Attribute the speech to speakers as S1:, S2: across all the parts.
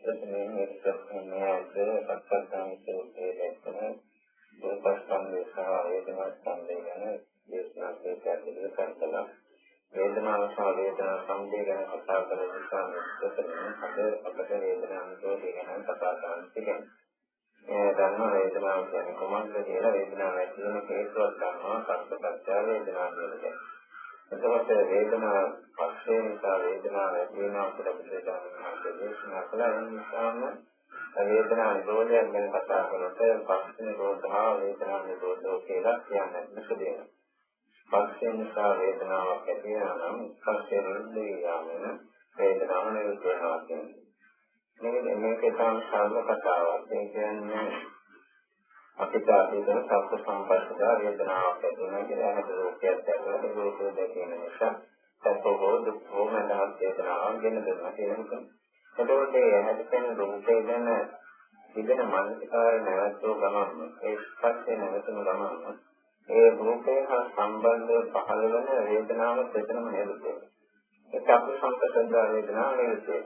S1: ප්‍රශ්නේ එක්කමද පස්සෙන් සෝතේ දැක්කම දුපස්කන්ධය සහ වේදනා ස්කන්ධය ගැන දේශනා කරලා වේදනාව සහ වේදනා සම්බන්ධය ගැන කතා කරන නිසා අද අපට වේදනා අනුභවය ගැන කතා කරන්න තිබෙනවා. මේ ධර්ම වේදනාව කියන්නේ කොහොමද කියලා වේදනාව ඇති වෙන හේතුවක් ගන්නවා සංස්කෘත වේදනාව කියන්නේ. එතකොට වේදනාව පස්සේ නිසා වේදනාව ඇති වෙනවා කියලා බුදුරජාණන් දේශනා කළා. ඒ නිසාම වේදනා නිරෝධය ගැන කතා කරනකොට පස්සේ නිරෝධා වේදනා නිරෝධෝ කියලා කියන්නේ මොකද? පස්සේ නිසා වේදනාවක් ඇති වෙනවා නම් පස්සේ නිරෝධය යාමන වේදනාව නිරෝධ වෙනවා කියන්නේ. මේකේ තමයි සාම කතාවක්. ඒ කියන්නේ අපිට අතීතයේ සත්‍ය සම්පස්සද වේදනාවක් ඇති වෙනවා කියලා හදුරුකයක් දැක්වලා ඒක දෙකින නිසා සත්‍යෝ දුක්ඛෝ මනස වේදනාවක් ගෙන දෙනවා කියන එක. එතකොට මේ හැදෙන රූපේ ගැන ඉගෙන මනසකාරය නැවතුව ගමන් ඒ ස්පර්ශය නැවතුණු ගමන් ඒ රූපේ හා සම්බන්ධව පහළ වෙන වේදනාව දෙතනම නෙවෙයි. ඒක අපේ සංකල්ප වේදනාව නෙවෙයි.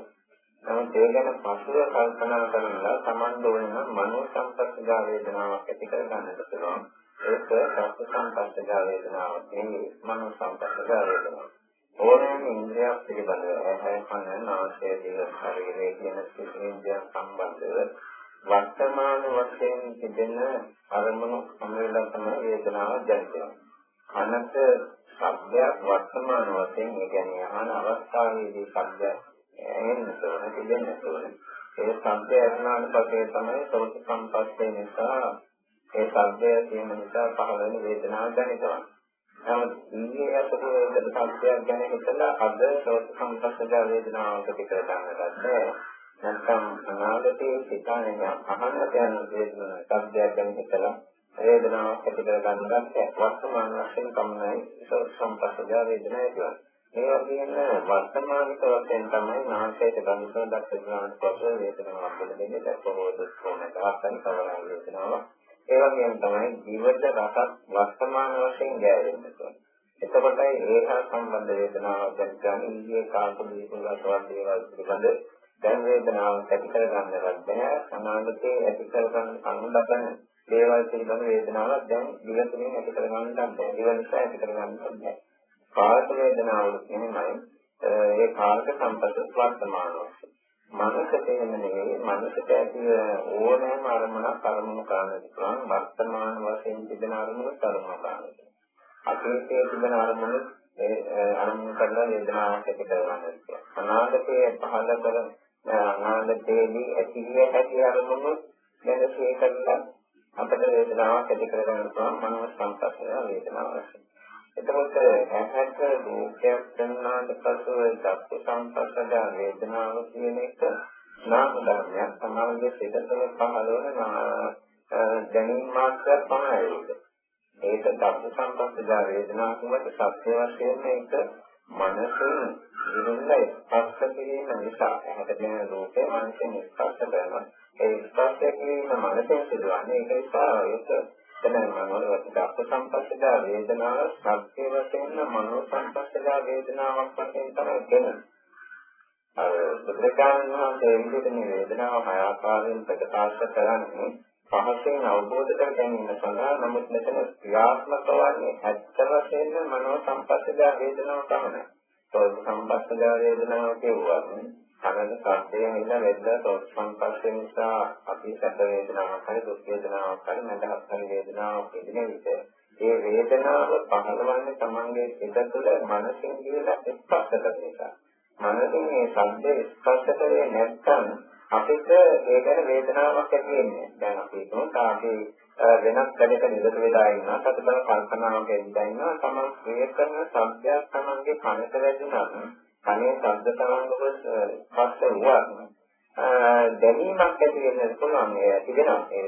S1: නමුත් ඒ ගැන පසුව කල්පනා කරලා සමන් දෝන මනෝ සංපස්සජා වේදනාවක් ඇති කර ගන්නට පුළුවන්. ඒක සත්‍ය සංපස්සජා වේදනාවක් නෙවෙයි මනෝ සංපස්සජා වේදනාවක්. ඕනෑම ඉන්ද්‍රියක් පිළිබඳව ඇහැ කන නාසය දිව ශරීරය කියන සිතිවිල්ලයන් සම්බන්ධව වර්තමාන වශයෙන් තිබෙන අරමුණු සමවැදලා තමයි වේදනාව දැනෙන්නේ. කනට ශබ්දයක් වර්තමාන වශයෙන් ඒ කියන්නේ අහන අවස්ථාවේදී ශබ්දයක් එන්නතෝන තිබෙන්නතෝන ඒ ශබ්දය ඇසුනාට පස්සේ තමයි සෝත සම්පස්සේ නිසා ඒ ශබ්දය කියන නිසා පහළ වෙන වේදනාව දැනෙනවා. නමුත් ඉන්නේ අපේ සත්‍යයක් ගැන හිතලා අද සෝත සම්පස්සජා වේදනාවක් පිටර ගන්නට බැහැ. නැත්නම් අනාගතයේ සිතානේ අහන්නට යන ශබ්දයක් ගැන හිතලා වේදනාවක් පිටර ගන්නට වර්තමාන වශයෙන් තමයි සෝත සම්පස්සජා වේදනාව කියන්නේ. ඒ වගේම වර්තමානික වශයෙන් තමයි නාසයට ගන්නවා දක්වන පස්සේ වේදනාවක් දෙන්නේ දැක්වුවොත් කොහොමද ආසන්න කවරයි වේදනාවක්. ඒ වගේම තමයි ජීවිත රසක් වර්තමාන වශයෙන් ගෑවෙන්නේ. එතකොටයි ඒහා සම්බන්ධ වේදනාවක් දැක්කම ඉන්දිය කාපුදී පුරාසවත් දේවල් පිළිබඳ දැන් වේදනාවක් ඇති කර ගන්නවත් බෑ. අනාගතයේ ඇති කර ගන්න අනුලබන දේවල් පිළිබඳ වේදනාවක් දැන් දිවතුලින් ඇති කර ගන්නත් බෑ. ඒ නිසා ඇති කර ගන්නත් බෑ. කාර්ක වේදනාවල කියන්නේ ඒ කාර්ක සම්පත වර්තමාන වශයෙන්. මනසට එන්නේ මනසට ඇති ඕනෑම අරමුණු කාරණා පුළුවන් වර්තමාන වශයෙන් තිබෙන අරමුණු තරම කාරණා. අතීතයේ තිබෙන අරමුණු අරමුණු කරලා වේදනාවක් ඇති කරගන්නවා. අනාගතයේ පහළ කර අනාගතයේදී ඇතිවිය හැකි අරමුණු ගැන සිහිකරලා අපට වේදනාවක් ඇති කරගන්න පුළුවන් මනෝ සංපස්සය වේදනාවක්. එතකොට ඇහැට රූපයක් දැනනාට පසුව චක්කු සංපස්සජ වේදනාව කියන එක නාම ධර්මයක් සමාජයේ සිටතල පහළ වන දැනීම් මාත්‍රයක් පමණයි. ඒක චක්කු සංපස්සජ වේදනාව කියනකොට සත්‍ය වශයෙන් මේක මනසින් ඉරුල්ලා ස්පර්ශ කිරීම නිසා ඇහැට දැනෙන රූපේ මනසෙන් ස්පර්ශ කරනවා. ඒ ස්පර්ශ කිරීම මනසෙන් සිදුවන්නේ ඒක නිසා ඒක තමයි මනෝවත් චක්කු සංපස්සජ වේදනාව සත්‍ය වශයෙන් මනෝ සංපස්සජ වේදනාවක් වශයෙන් තමයි දෙන්නේ. බුදුරජාණන් වහන්සේ විදිහට මේ වේදනාව හය ආකාරයෙන් ප්‍රකාශ කරන්නේ පහසෙන් අවබෝධ කර ගැනීම සඳහා. නමුත් මෙතන ක්‍රියාත්මක වන්නේ ඇත්ත වශයෙන්ම මනෝ සංපස්සජ වේදනාව තමයි. සෝත සංපස්සජ වේදනාව කියුවාම අනන්ත සත්‍යය නිසා වෙද්දා සෝත සංපස්සේ නිසා අපි සැප වේදනාවක් හරි දුක් වේදනාවක් හරි නැදහස් හරි වේදනාවක් ඉදිරිය විට ඒ වේදනාව පහළවන්නේ තමන්ගේ සිත තුළ මනසින් කියලා ස්පර්ශ කරන නිසා. මනසින් මේ ශබ්දේ ස්පර්ශ කරේ නැත්නම් අපිට ඒකට වේදනාවක් ඇති වෙන්නේ. දැන් අපි හිතමු තාපේ වෙනත් කඩක නිරත වෙලා ඉන්නවා. සතර කල්පනාවක් ඇවිල්ලා ඉන්නවා. තමන් ක්‍රිය කරන ශබ්දයක් තමන්ගේ කනට වැදුනම කනේ ශබ්ද තරංගවල ස්පර්ශ වුණා. දැනීමක් ඇති වෙන්න පුළුවන්. ඒ ඇති වෙනවා ඒ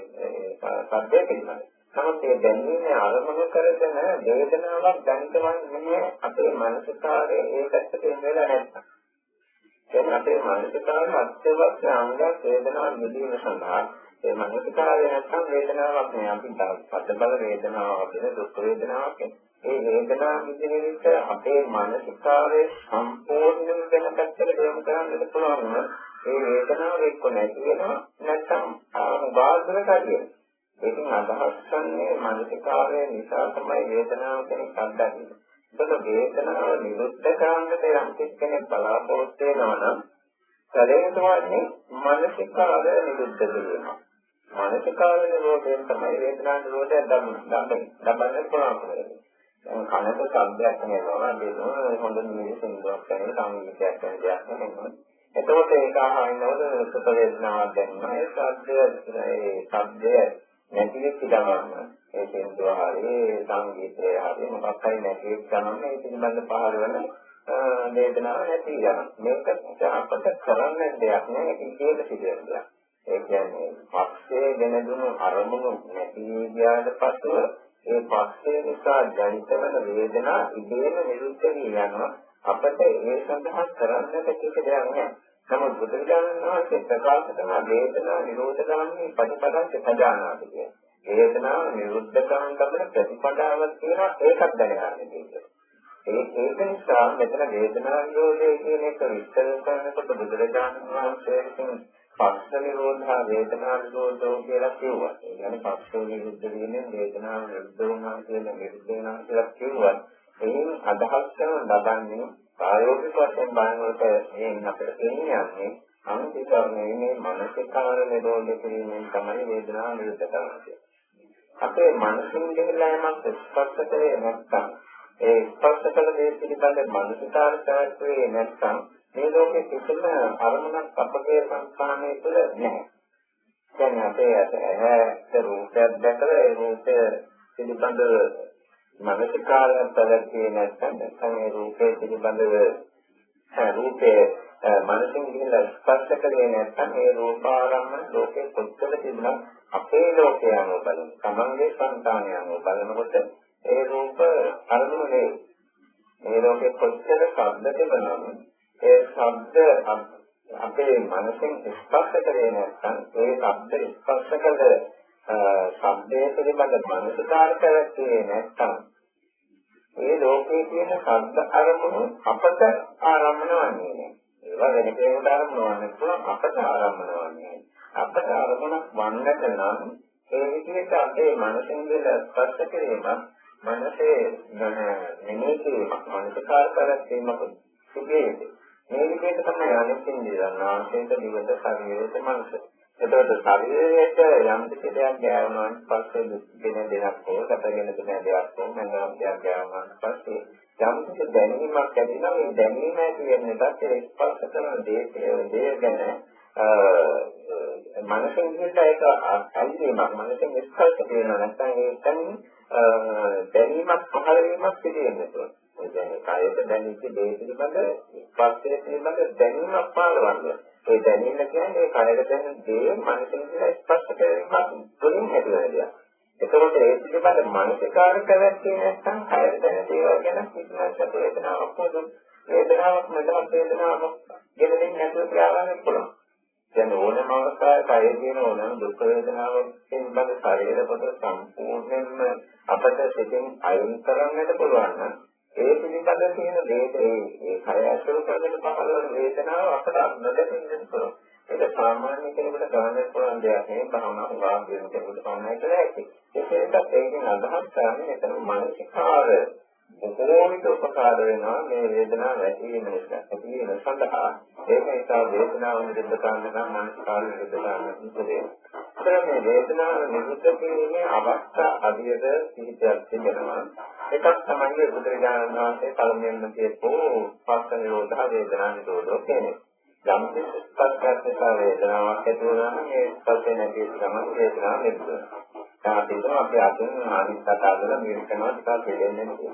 S1: ශබ්දයේ පිළිබඳ. නමුත් මේ දැනීමේ අරමුණු කරගෙන වේදනාවක් දැනෙන්නේ අපේ මනසකාරයේ ඒකත් වෙලා නැත්නම්. දැන් අපේ මනසකාරයේ අත්‍යවශ්‍ය අංගයක් වේදනාවක් නිදීම සඳහා ඒ මනසකාරය නැත්නම් වේදනාවක් නෑ. අපි පදබල වේදනාවක් වෙන දුක් වේදනාවක් ඒ වේදනාව විදිහට අපේ මනසකාරයේ සම්පූර්ණයෙන් වෙන පැත්තකට යොමු කරන්නට පුළුවන්. ඒ වේදනාව එක්ක නැති වෙනවා නැත්නම් බාහිර කාර්යය. ඒකෙන් අදහස් කරන්නේ මානසිකාරය නිසා තමයි වේදනාව කෙනෙක් අත්දකින්නේ. ඒක වේදනාව නිරුද්ධ කරන්නට යම් කෙනෙක් බලාපොරොත්තු වෙනවා නම් සැලෙන්නේ මානසිකාරය නිරුද්ධ කිරීම. මානසිකාරය නිරෝධයෙන් තමයි වේදනාව නිරෝධය දබන්න පුළුවන්. කනට ශබ්දයක් එනවා නේද? හොඳ නිමිතියක් ගැන සංගීතයක් ගැන දෙයක් නෙමෙයි. එතකොට ඒක අහනකොට සුඛ වේදනාවක් දැනෙනවා. ඒ ශබ්දය නැති වෙච්ච ගමන් ඒ සින්දුවහරේ සංගීතයේ හරි මොකක් හරි නැති වෙච්ච ගමන් මේ පිළිබඳ පහළ වෙන වේදනාව නැති වෙනවා. මේක අපට කරන්න දෙයක් නෑ. ඒක ඉතින් සිදුවෙන දෙයක්. ඒ කියන්නේ පස්සේ ගෙනදුණු අරමුණු නැති ගියාට පස්සෙ ඒ පස්සේ නිසා ජනිත වෙන වේදනා ඉබේම නිරුද්ධ වෙනවා. අපිට ඒ සඳහා කරන්නට කිසි දෙයක් නෑ. නමුත් බුදුරජාණන් වහන්සේ ප්‍රකාශ කරන වේදනා නිරෝධ ගාමී ප්‍රතිපදාවට සජානාති කියන්නේ. වේදනාව නිරුද්ධ කරන ලබන ප්‍රතිපදාවක් තියෙනවා ඒකත් දැනගන්න තියෙනවා. ඒක නිසා මෙතන වේදනා නිරෝධය කියන එක විස්තර කරනකොට බුදුරජාණන් වහන්සේ විසින් පස්ස නිරෝධා වේදනා නිරෝධෝ කියලා කිව්වා. ඒ කියන්නේ පස්ස නිරුද්ධ වෙන්නේ වේදනාව නිරුද්ධ වුණා කියලා නිරුද්ධ වෙනවා කියලා කිව්වා. එයින් අදහස් කරන ලබන්නේ ආයෝගික වශයෙන් බලනකොට එයින් අපිට තේරෙන්නේ අනුතිකරණයේ මේ මානසිකාර නිරෝධ කිරීමෙන් තමයි වේදනාව නිරුද්ධ කරන්නේ. අපේ මනසින් දෙහිලාමක් ස්පර්ශ කරේ නැත්නම් ඒ ස්පර්ශ කළ දේ පිළිබඳ මානසිකාර ප්‍රවෘත්තියේ නැත්නම් මේ ලෝකේ කිසිම අරමුණක් අපගේ සංස්කාරයේ තුල නැහැ. දැන් අපේ ඇහැ රූපයක් දැකලා ඒ රූපය පිළිබඳ මානසිකාරය ප්‍රවෘත්තියේ නැත්නම් මේ රූපේ පිළිබඳව රූපේ මනසින් ගිහිල්ලා ස්පර්ශ කරේ නැත්නම් ඒ රූපාරම්මන ලෝකේ කොච්චර තිබුණා අපේ ලෝකය අනුව බලන තමන්ගේ සංකාණය අනුව බලනකොට ඒ රූප අරමුණේ ඒ ලෝකේ කොච්චර ශබ්ද තිබුණාද ඒ ශබ්ද අපේ මනසින් ස්පර්ශ කරේ නැත්නම් ඒ ශබ්ද ස්පර්ශ කළ ශබ්දයේ පිළිබඳ මානසිකාර කරන්නේ නැත්නම් ඒ ලෝකයේ තියෙන ශබ්ද අරමුණු අපට ආරම්භන වන්නේ නැහැ. ඒවා වෙන කෙනෙකුට ආරම්භන වන්න පුළුවන් අපට ආරම්භන වන්නේ. අපට ආරම්භනක් වන්නට නම් ඒ විදිහට අපේ මනසෙන් දෙල ස්පර්ශ කිරීම, මනසේ මෙනෙහි කිරීම, මානසිකාර කරගැනීමක් සිදුවේ. මේ විදිහට තමයි අනිත්‍යය නිරන්නාසයට දිවට ශරීරයට මනස. එතකොට ශරීරයට යම් කිසි දෙයක් ගෑවුනාන් පස්සේ දෙන දෙයක් හෝ කටගෙන දෙන දෙයක් හෝ මනෝම් දෙයක් ගෑවුනාන් පස්සේ යම් කිසි දැනීමක් ඇතිවෙනවා. මේ දැනීම ඇති වෙන්නට ඒ ස්පර්ශ කරන දේ ගැන මනසෙන් හිත ඒක ඇල්ලීමක් මනසෙන් ස්පර්ශ කරනවා නැත්නම් ඒකෙන් දැනීමක් පහළ වීමක් සිදු වෙනවා. ඒ කියන්නේ කායයට දැනෙච්ච දේ පිළිබඳ ස්පර්ශය පිළිබඳ දැනීමක් පහළවන්නේ. ඒ දැනීම කියන්නේ කායයට දැනෙන දේ මනසෙන් කියලා ස්පර්ශ කිරීමක් තුළින් ඇතිවෙන දෙයක්. එතකොට ඒ පිළිබඳ මානසිකාර කරන්නේ නැත්නම් කායයට දැනෙන දේවල් ගැන හිතනකොට වේදනාවක් පොදු වේදනාවක් මතවත් වේදනාවක් ගෙනෙන්නේ නැතුව තියාගන්න පුළුවන්. දැන් ඕනම අවස්ථාවක කායයේ තියෙන ඕනම දුක් වේදනාවක් පිළිබඳ ශරීර කොට සම්පූර්ණයෙන්ම අපට සිතින් අයින් කරන්නට පුළුවන් නම් ඒ පිළිබඳ තියෙන ඒ කය ඇතුළු කරගෙන පහළ වෙන වේදනාව අපට නොදැකෙන්න පුළුවන්. ඒක සාමාන්‍ය කෙනෙකුට ගන්න පුළුවන් දෙයක් නෙවෙයි. භවනා වාග්යෙන් කෙනෙකුට පමණයි කියලා ඇති. ඒකෙන්ට ඒකෙන් අදහස් කරන්නේ එතන මානසිකාර බොහෝවිට උපකාර වෙනවා මේ වේදනාව ඇති වෙන නිසා. ඇති වෙන සඳහා ඒක නිසා වේදනාව නිරුද්ධ කරන්න නම් මානසිකාර නිරුද්ධ කරන්න ඕනේ. මේ වේදනාව නිරුද්ධ කිරීමේ අවස්ථා අධියද සිහිතයක් තිබෙනවා. එකක් තමයි බුදුරජාණන් වහන්සේ පළමුවෙන්ම කියපෝ පස්ස නිරෝධ වේදනා නිරෝධෝ කියන්නේ. යම් ස්පර්ශයක් වේදනාවක් ඇති වෙනවා නම් ඒ ස්පර්ශය නැති ගමන් වේදනාව නිරුද්ධ වෙනවා. ඒකත් අපි අතින් ආදිත් කතා කරලා මේක කරනවා ටිකක් දෙන්නේ නෙවෙයි.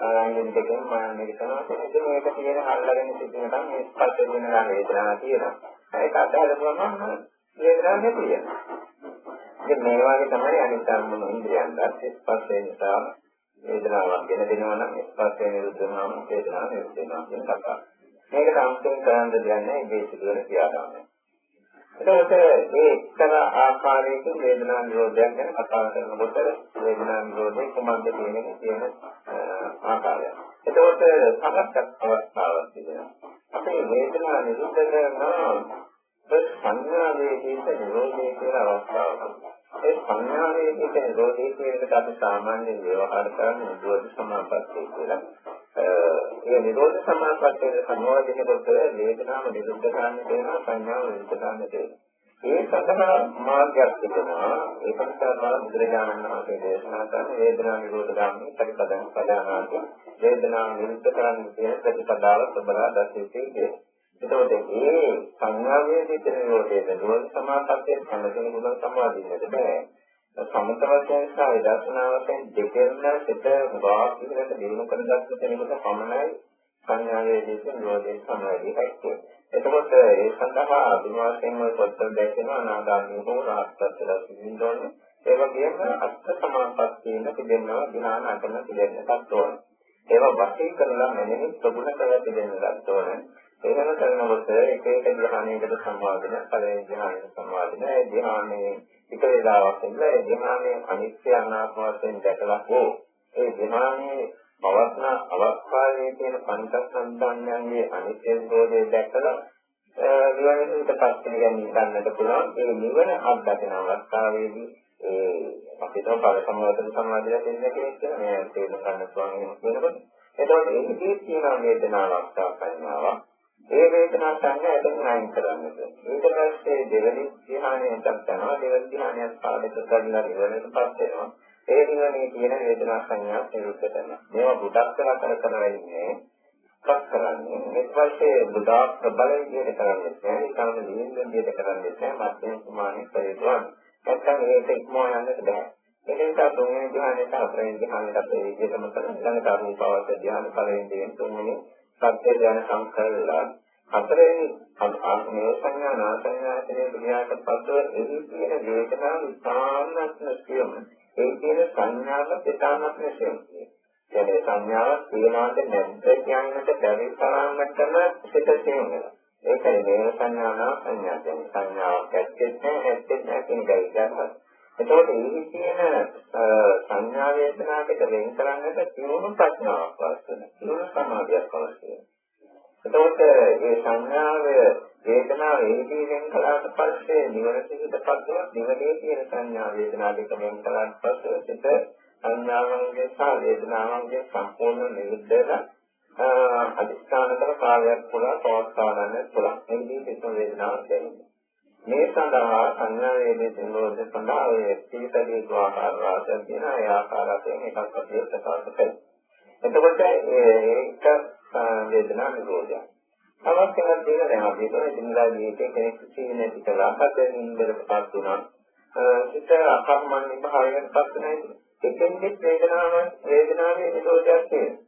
S1: ආයතන දෙකෙන් මානෙක තමයි මේක තියෙන අල්ලගෙන සිටිනවා මේ ස්පර්ශ වෙන වේදනාවක් තියෙනවා. ඒක අදහලුවම වේදනාවක් නැති වෙනවා. ඉතින් මේ වගේ තමයි අනිත් අරමුණු ඉන්ද්‍රියන්ට ස්පර්ශය නිසා වේදනාවක් ගෙන දෙනවා නම් ස්පර්ශය නිරුද්ධ වෙනවා නම් වේදනාව නිරුද්ධ වෙනවා කියන කතාව. මේක සම්පූර්ණ කරන්න දෙන්නේ මේ සිදුවන ක්‍රියාදාමය. එතකොට මේ එක්තරා ආකාරයකින් වේදනා නිරෝධයක් ගැන කතා කරනකොට වේදනා නිරෝධයේ කොමන්ද කියන ආකාරය. එතකොට සමස්ත අවස්ථාවක් තිබෙනවා. අපේ වේදනා නිරුද්ධ කරන සංඥාවේදීට නිරෝධය කියලා අවස්ථාවක්. ඒ සංඥාවේදීට නිරෝධය කියනකට අපි සාමාන්‍යයෙන් ව්‍යවහාර කරන්නේ නිරෝධ සමාපත්තිය කියලා. ඒ නිරෝධ සමාපත්තියේ සම්මෝධනකොට වේදනාව නිරුද්ධ කරන්න තියෙනවා සංඥාව නිරුද්ධ කරන්න තියෙනවා. ඒ සඳහා මාර්ගයක් තිබෙනවා. ඒක නිසා බුදුරජාණන් වහන්සේ දේශනා කරන වේදනා නිරෝධ ගාමී ප්‍රතිපදාව පදානාති වේදනා නිරුද්ධ කරන්න තියෙන ප්‍රතිපදාව සබලා දැක්විතේ. එතකොට මේ සංඥාවේ සිටින නිරෝධයේ නිරෝධ සමාපත්තියේ සම්පූර්ණ ගුණ සමාධියට බෑ. සමත වශයෙන් සහ විදර්ශනා වශයෙන් දෙකෙන්ම සිට වාස්තුවිකට දිනු කරගත්ත කෙනෙකුට පමණයි සංඥාවේ සිටින නිරෝධයේ සමාධිය හැක්කේ. එතකොට ඒ සඳහා අදිවාසයෙන් පොත්වල දැක්වෙන අනාගාමී හෝ රහත්ත්වයට සිඳින්න ඒ වගේම අත්ථ සමාපත්තියන තිබෙනවා ධ්‍යාන අටම තිබෙන්නටත් ඕන. ඒවා වශී කරලා මෙනෙහි ප්‍රගුණ කරලා තිබෙන්නටත් ඕන. එහෙම කරනකොට එක එක ධ්‍යානයකට සම්බන්ධ වෙන පළවෙනි ධ්‍යානයට සම්බන්ධ වෙන ඒ ධ්‍යානයේ එක වේලාවක් ඉඳලා ඒ ධ්‍යානයේ අනිත්‍ය අනාත්ම වශයෙන් දැකලා හෝ ඒ ධ්‍යානයේ පවත්න අවස්ථාවේ තියෙන පංචස්කන්ධයන්ගේ අනිත්‍ය ස්වභාවය දැකලා නිවනටපත් පිළිගන්නට පුළුවන්. ඒ නිවන අත්දකින අවස්ථාවේදී ඒ අපිට පළ සම්මතන සමාධිය දෙන්න කෙනෙක් මේ තේරුම් ගන්න පුළුවන් වෙනකොට එතකොට ඒකදී තියෙන වේදනාවක් සංඥාවක් ඒ වේදනා සංඥා එතන අයින් කරන්නට. ඊට පස්සේ දෙවෙනි ධ්‍යානයට යනවා. දෙවෙනි ධ්‍යානයත් පාදක කරලා නිවනටපත් වෙනවා. ඒ නිවනේ තියෙන වේදනා සංඥා නිරුද්ධ කරනවා. මේවා බුද්ධක් කරලා ඉන්නේ. පස් කරන්නේ. ඊට පස්සේ බුද්ධා ප්‍රබල විදිහට කරන්නේ නැහැ. ඒකම නිවින් විදිහට කරන්නේ නැහැ. මධ්‍යම ප්‍රමාණය පරිවර්තන. නැත්නම් ඒක ඉක්මව යන්නට බෑ. ඒ නිසා තුන්වෙනි ධ්‍යානයට හතරවෙනි ධ්‍යානයට අපේ විදිහටම කරන ඊළඟට අරූපාවච ධ්‍යාන පළවෙනි දෙවෙනි තුන්වෙනි සත්‍ය ධ්‍යාන සංකල්පලා හතරවෙනි ආත්මය සංඥා නාසඤ්ඤායතනයේ විද්‍යාවට පස්ව එහි තියෙන වේදනාව ඉතාමත්ම සියුම්. ඒ කියන සංඥාව ඉතාමත්ම සියුම්. ඒ සංඥාව තියනවාද නැද්ද කියන්නට බැරි තරමටම සිත සියුම් වෙනවා. ඒකයි මේ සංඥා නාසඤ්ඤායතන සංඥාවක් ඇත්තේ නැහැ කියන එකයි ගන්නවා. එතකොට මේ තියෙන සංඥා වේදනාවට වෙන් කරන්නට සියුම් ප්‍රඥාවක් අවශ්‍ය වෙනවා. සියුම් සමාධියක් අවශ්‍ය වෙනවා. එතකොට මේ සංඥාව වේදනාව ඒකී වෙන කලාවට පස්සේ නිවන සිහිතපත් වෙනවා. නිවනේ තියෙන සංඥා වේදනා දෙක වෙන කලාවට පස්සේ සිත සංඥාවන්ගේ සහ වේදනාවන්ගේ සම්පූර්ණ නිරුද්ධ අධිෂ්ඨාන කර කාර්යයක් පුරා පවත්වාගෙන පුළුවන්. මේ විදිහට වේදනාවක් දැනෙනවා. මේ සඳහා සංඥා වේදේ නිරෝධ සඳහා ඒ සීතලී ආකාර වාසය කියන ඒ ආකාරයෙන් එකක් අපි ප්‍රකාශ කරනවා. එතකොට ඒක වේදනා නිරෝධය. අවස්ථාවක් දෙක දැන් අපි හිතලා ජීවිතේ කෙනෙක් සීනේ පිටලා හදෙන් ඉඳලාපත් වුණා. හිත අකම්මන්නේ භාවයෙන් පස්ස නැහැ. එතෙන්දෙත් වේදනාවේ නිරෝධයක් තියෙනවා.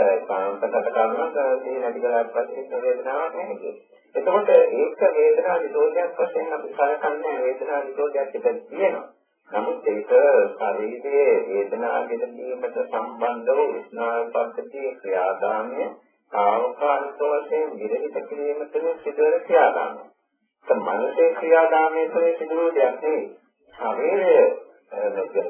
S1: ඒක සාන්තකට කරනවා සීනේ පිටලාපත් පස්සේ වේදනාවක් නැහැ. එතකොට ඒක වේදනා නිරෝධයක් වශයෙන් අපි සලකන්නේ වේදනා නිරෝධයක් පිටට තියෙනවා. නමුත් ඒක ශරීරයේ වේදනාවට දීමට සම්බන්ධ වූ ස්නායු පද්ධතියේ ක්‍රියාදාමය ආවකාලික වශයෙන් විරහිත කිරීමට සිදුවන ක්‍රියාදාමය. සම්මානයේ ක්‍රියාදාමයේ තුළ සිදුවන දෙයක් නෙවෙයි. ශරීරයේ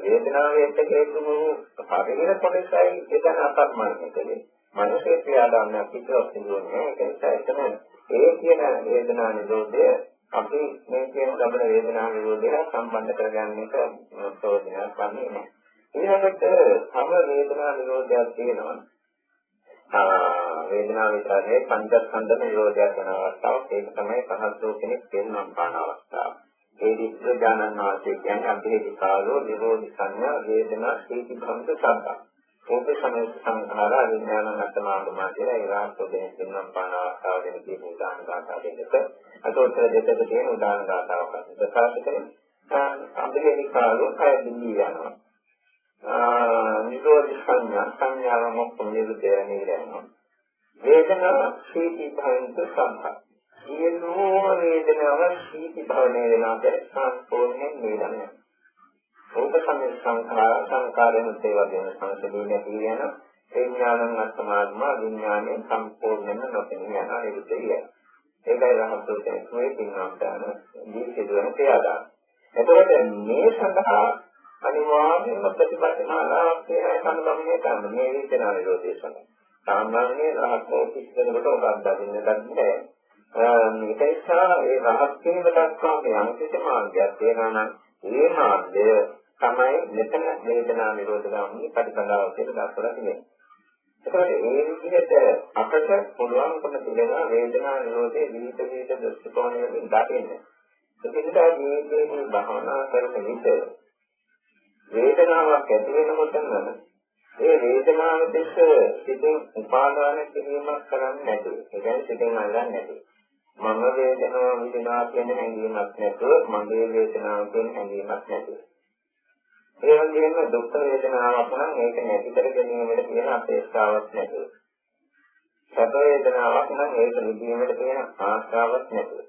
S1: වේදනාවට හේතු වූ ශරීර කොටසයි එතන අකර්මණය කලේ. මානසික ක්‍රියාදාමය පිටව සිදුවන්නේ ඒක නිසා එතන ඒ කියන වේදනා නිරෝධය අපි මේ කියන ලබන වේදනා නිරෝධය සම්බන්ධ කරගන්න එක ප්‍රයෝජනයක් වන්නේ නැහැ. ඊළඟට සම වේදනා නිරෝධයක් තියෙනවා. වේදනාව විතරේ පංචස්කන්ධ නිරෝධයක් වෙන අවස්ථාවක්. ඒක තමයි පහසු කෙනෙක් තේරුම් ගන්න අවස්ථාව. ඒ විද්‍යාඥයන් වාසේ කියන්නේ අභේද කාලෝ නිරෝධ සංඥා වේදනා සීති භංග සබ්බ. ඒක සමේ සංඛාරා විඥාන අත්මාගමා කියලා ඒවාස්තෝදෙන් කියනවා පාන අවස්ථාව දෙන කී උදාන ගාථා දෙකක. අතෝතර දෙකක තියෙන උදාන ගාථාවක් ප්‍රකාශ කරනවා. අභේද කාලෝ කය දිවි යනවා. නිරෝධ සංඥාව මොකක්ද නිරුද්ධයනේ යනවා. වේදනා සීති භංග සබ්බ. සියලුම වේදනාව සීති භවනේ වෙනාද සම්පූර්ණයෙන් නිරන්නේ. රූප සංකාරයෙන් තේවගෙන සංසදීන කියන ඒ ඥානං අත්මාත්ම විඥානයේ සම්පූර්ණයෙන්ම නොපෙනී යන නිරුද්ධය. ඒකයි රහතෝතේ මේ පින්වන්තන දීසිදුවන තියාගන්න. එතකොට මේ සඳහා අනිවාර්යයෙන්ම ප්‍රතිපත්තිමාලාවක් කියන සම්බන්ධය තමයි මේ වේදනා නිරෝධය සඳහා. සාමාන්‍ය රහතෝ කිසිවෙකුට උගන්වා දෙන්න බැහැ. මේක නිසා ඒ රහත් වීම දක්වා යම් කිසි මාර්ගයක් තියෙනවා නම් ඒ මාර්ගය තමයි මෙතන වේදනා නිරෝධ ගාමී ප්‍රතිපදාව කියලා දක්වලා තියෙන්නේ. ඒකෝට ඒ විදිහට අපට පුළුවන්කම තිබෙනවා වේදනා නිරෝධයේ විවිධ දෘෂ්ටිකෝණවලින් දකින්න. ඒකෙන්දා මේ භාවනා කරන විට වේදනාවක් ඇති වෙනකොටම ඒ වේදනාව දෙක සිතින් උපාදාන කිරීමක් කරන්නේ නැතුව, ඒ කියන්නේ සිතින් අල්ලන්නේ නැතුව. මම වේදනාව විඳිනවා කියන හැඟීමක් නැතුව, මගේ වේදනාව කියන හැඟීමක් නැතුව. ඒ වගේම දුක් වේදනාවක් නම් ඒක නැති කර ගැනීමට තියෙන අපේක්ෂාවක් නැතුව. සැප වේදනාවක් නම් ඒක නිදීමට තියෙන ආශාවක් නැතුව.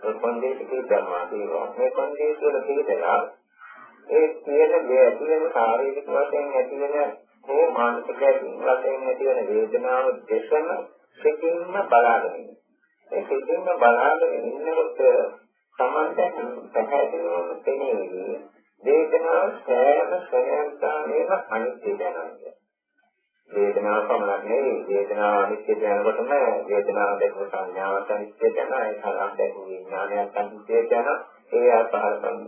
S1: ඒ කොන්දේ පිටේ ධර්මා දේවා. මේ කොන්දේ වල පිටලා ඒ කියන දේ ඇති වෙන ශාරීරික වශයෙන් ඇති වෙන හෝ මානසික වශයෙන් ඇති වෙන වේදනාව දෙකම සිතින්ම බලාගෙන ඉන්න. ඒ සිතින්ම බලාගෙන ඉන්නකොට සමන්ත පැහැදිලිවම තේරෙන්නේ වේදනාව සෑම ස්වයංතාවේම අනිත්‍ය දැනනවා. වේදනාව පමණක් නෙවෙයි වේදනාව අනිත්‍ය දැනනකොටම වේදනාව දැක සංඥාවක් අනිත්‍ය දැනනවා. ඒ තරම් දැක විඥානයක් අනිත්‍ය දැනනවා. ඒ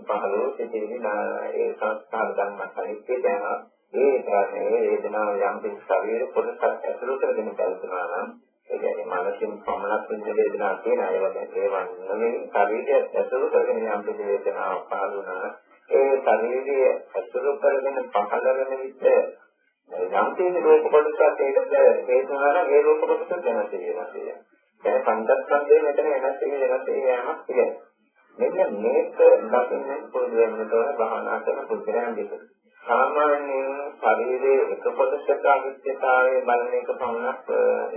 S1: පහළෝ සිටින ඒ සංස්කාර ධර්ම අනිත්‍ය දැනනවා. ඒ කාරණේ වේදනාව යම් කිසි ශරීර කොටසක් ඇතුළු කරගෙන කල්පනා නම් ඒ කියන්නේ මානසික පමණක් විඳ වේදනාවක් තියෙන අය වගේ ඒවා නෙවෙයි ශරීරය ඇතුළු කරගෙන යම් කිසි වේදනාවක් පහළ වුණා. ඒ ශරීරය ඇතුළු කරගෙන පහළ වෙන විට යම් කිසි රූප කොටසක් ඒකට හේතුනා නම් ඒ රූප කොටස දැනට වෙනවා කියන්නේ. දැන් පංචස්කන්ධය මෙතන වෙනස් වෙනස් යෑමක් කියන්නේ. මෙන්න මේක දකින්න පොදු වෙනකොට භාවනා කරන පුද්ගලයන් දෙක. සාමාන්‍යයෙන් ශරීරයේ එක කොටසක අනිත්‍යතාවය බලන එක පමණක්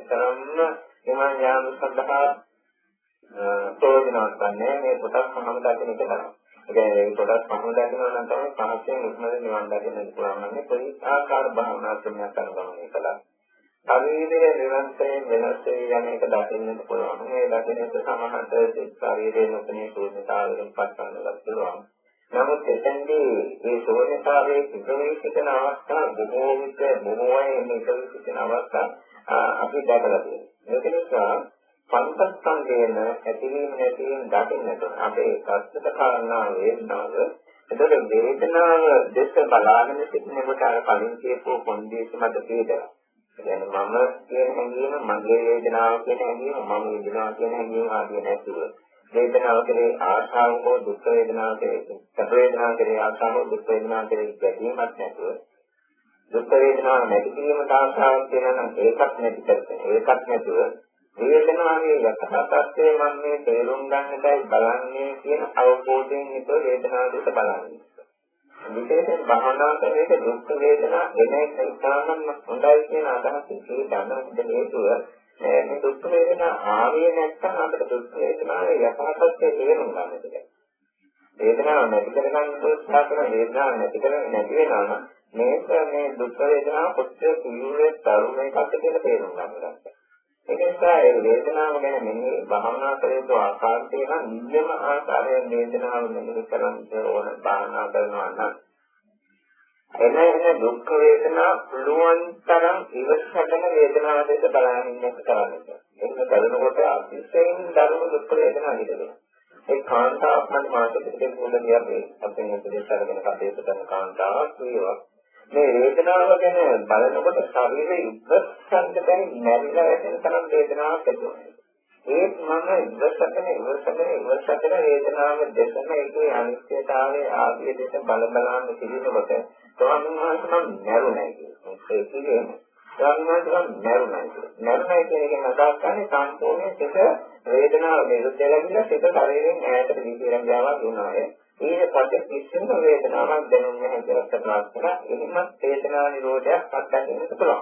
S1: තරම්ම එමන් යාම සඳහා ප්‍රයෝජනවත් නැහැ. මේ කොටස් පහම දකින්න එක තමයි. ඒ කියන්නේ කොටස් පහම දකිනවා නම් තමයි පහසෙන් ඉක්මනට නිවන් දකින්න පුළුවන් නම් කොයි ආකාර භාවනා ක්‍රමයක් අනුගමනය කළා. ශරීරයේ නිරන්තරයෙන් වෙනස් වෙන එක දකින්නට පුළුවන්. මේ දකින්නට සමහරට ශරීරයේ නොපෙනී ශූන්‍යතාවයෙන් පස්සන්නවත් පුළුවන්. නමුත් එතෙන්දී මේ ශූන්‍යතාවයේ සිදුවී සිටින අවස්ථා බොහෝ විට බොහෝයි මේක සිටින අවස්ථා අපි දැකලා තියෙනවා. ඒක නිසා පංචස්කන්ධයන ඇතිවීම නැතිවීම දකින්නට අපේ සත්‍යත කාරණා වේදනාව. එතකොට වේදනාව දෙස බලාගෙන සිටිනකොට අර කලින් කියපු කොන්දේසි මත තේදෙනවා. يعني මම කියන හැඟීම මගේ වේදනාව කියන හැඟීම මම වේදනාව කියන හැඟීම ආදී නැතුව වේදනාව කෙරේ ආශාව හෝ දුක් වේදනාව කෙරේ සැප වේදනාව කෙරේ ආශාව හෝ දුක් වේදනාව කෙරේ ගැටීමක් නැතුව දුක් වේදනාව නැති කිරීමට ආශාවක් තියෙනවා නම් ඒකත් නැති කරගෙන ඒකත් නැතුව වේදනාවේ යථාර්ථය මම මේ තේරුම් ගන්නටයි බලන්නේ කියන අවබෝධයෙන් හිතුව වේදනාව දෙස බලන්නේ. විශේෂයෙන් භාවනා කරේට දුක් වේදනා එන එක ඉතාමත් හොඳයි කියන අදහස ඉතිරි හේතුව මේ දුක් වේදනා ආවේ නැත්නම් අපිට දුක් වේදනාවේ යථාර්ථය තේරුම් ගන්නට බැහැ. වේදනාව නැති කරගන්න උත්සාහ කරන වේදනාව නැති වෙනවා නම් මේක මේ දුක් වේදනාව කොච්චර තීව්‍රව තරුණයකට කියලා තේරුම් ගන්නවා. ඒක නිසා ඒ වේදනාව ගැන මෙහි භාවනා කරේට ආකාරය නම් නියම ආකාරයෙන් වේදනාව මෙහි කරන්න ඕන භාවනා කරනවා නම් එන දුක් වේදනා පුළුවන් තරම් ඉවසගෙන වේදනාව දෙක බලන්න ඉන්නත් කරන්නේ. ඒක බලනකොට අතිශයින් දරුණු දුක් වේදනා හිතෙනවා. ඒ කාන්තාවක් මම මාතෘකයෙන් මුලින්ම අපේ උපදේශ කරගෙන කටයුතු කරන කාන්තාවක් කියනවා. මේ වේදනාව ගැන බලනකොට ශරීරයේ ඉවසන්න බැරි නැරිලා යන තරම් වේදනාවක් ඇති වෙනවා. ඒත් මම ඉවසගෙන වේදනාව දෙකම ඒකේ අනිත්‍යතාවයේ ආදී දෙක බලන්න සිටිනකොට ස්වාමීන් වහන්සේ මම නැරුණයි කියනවා. ඒ කියන්නේ ස්වාමීන් වහන්සේ මම නැරුණයි කියන එකෙන් අදහස් කරන්නේ සම්පූර්ණ සිත වේදනාව නිරුද්ධ වෙලා සිත ශරීරයෙන් ඈතට විසිරෙන ගාවක් දුනාය. ඊට පස්සේ කිසිම වේදනාවක් දැනෙන්නේ නැහැ කියලා ප්‍රකාශ කරා. එහෙමත් වේදනා නිරෝධයක් අත්දැකීමට පුළුවන්.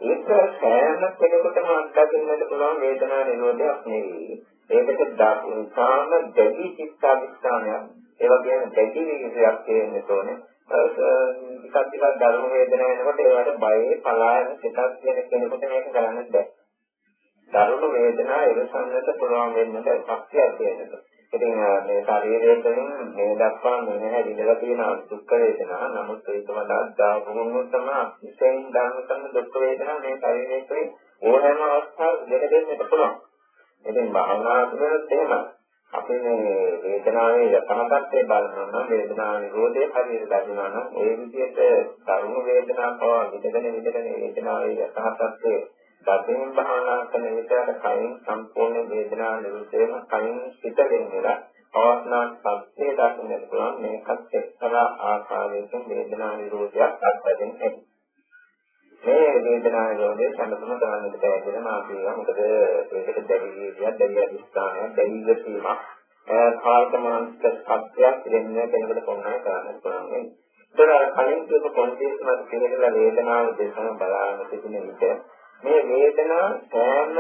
S1: ඒක සෑම කෙනෙකුටම අත්දැකීමට පුළුවන් වේදනා නිරෝධයක් නෙවෙයි. ඒකට දාපුවාම දෙවි චිත්තාවිස්ථානයක් ඒ වගේම දෙවි විදියක් තියෙන්න ඕනේ. ටිකක් දරුණු වේදනාවක් එනකොට ඒවට බයේ පලායන සිතක් කියන කෙනෙකුට මේක කරන්න බෑ. දරුණු වේදනාව ඉවසන්නට පුළුවන් වෙන්නට ශක්තියක් තියෙනවා. ඉතින් මේ ශරීරයේ තුලින් මේ දක්වා මෙන්න හැදිලා තියෙන දුක් වේදනා නමුත් ඒක වඩා දාපුවම තමයි ඉතින් ධර්ම කරන දුක් වේදනා මේ ශරීරයේ තුලින් ඕනෑම අවස්ථාවක දෙක දෙන්නට පුළුවන්. ඉතින් භාවනා කරනකොට එහෙම අපි මේ වේදනාවේ යථාර්ථය බලනවා නම් වේදනාව නිරෝධය හරියට දකිනවා නම් ඒ විදිහට කර්ම වේදනාව පවා විදගෙන වේදනාවේ යථාර්ථය දකින්න භාවනා කරන විට කයින් සම්පූර්ණ වේදනාව නිරෝධ වෙන කයින් සිත වෙනවා අවස්නාත් සත්‍ය දකින්නට පුළුවන් මේකත් එක්තරා ආකාරයකින් වේදනා නිරෝධයක් අත්දැකීමක්. මේ වේදනා නිරෝධය සම්පූර්ණ කරන්නට බැහැ මාපියා. මොකද ඒකට දැරිය අධිෂ්ඨානයක් දැරීමක් කාර්යමාන්ත සත්‍යයක් දෙන්න කෙනෙකුට කොහොමද කරන්න පුළුවන්. ඒතර කලින් කියපු කොන්ටෙක්ස්ට් මත පිළිගලා වේදනාව දෙකම බලන්න සිටින විට මේ වේදනාව සෑම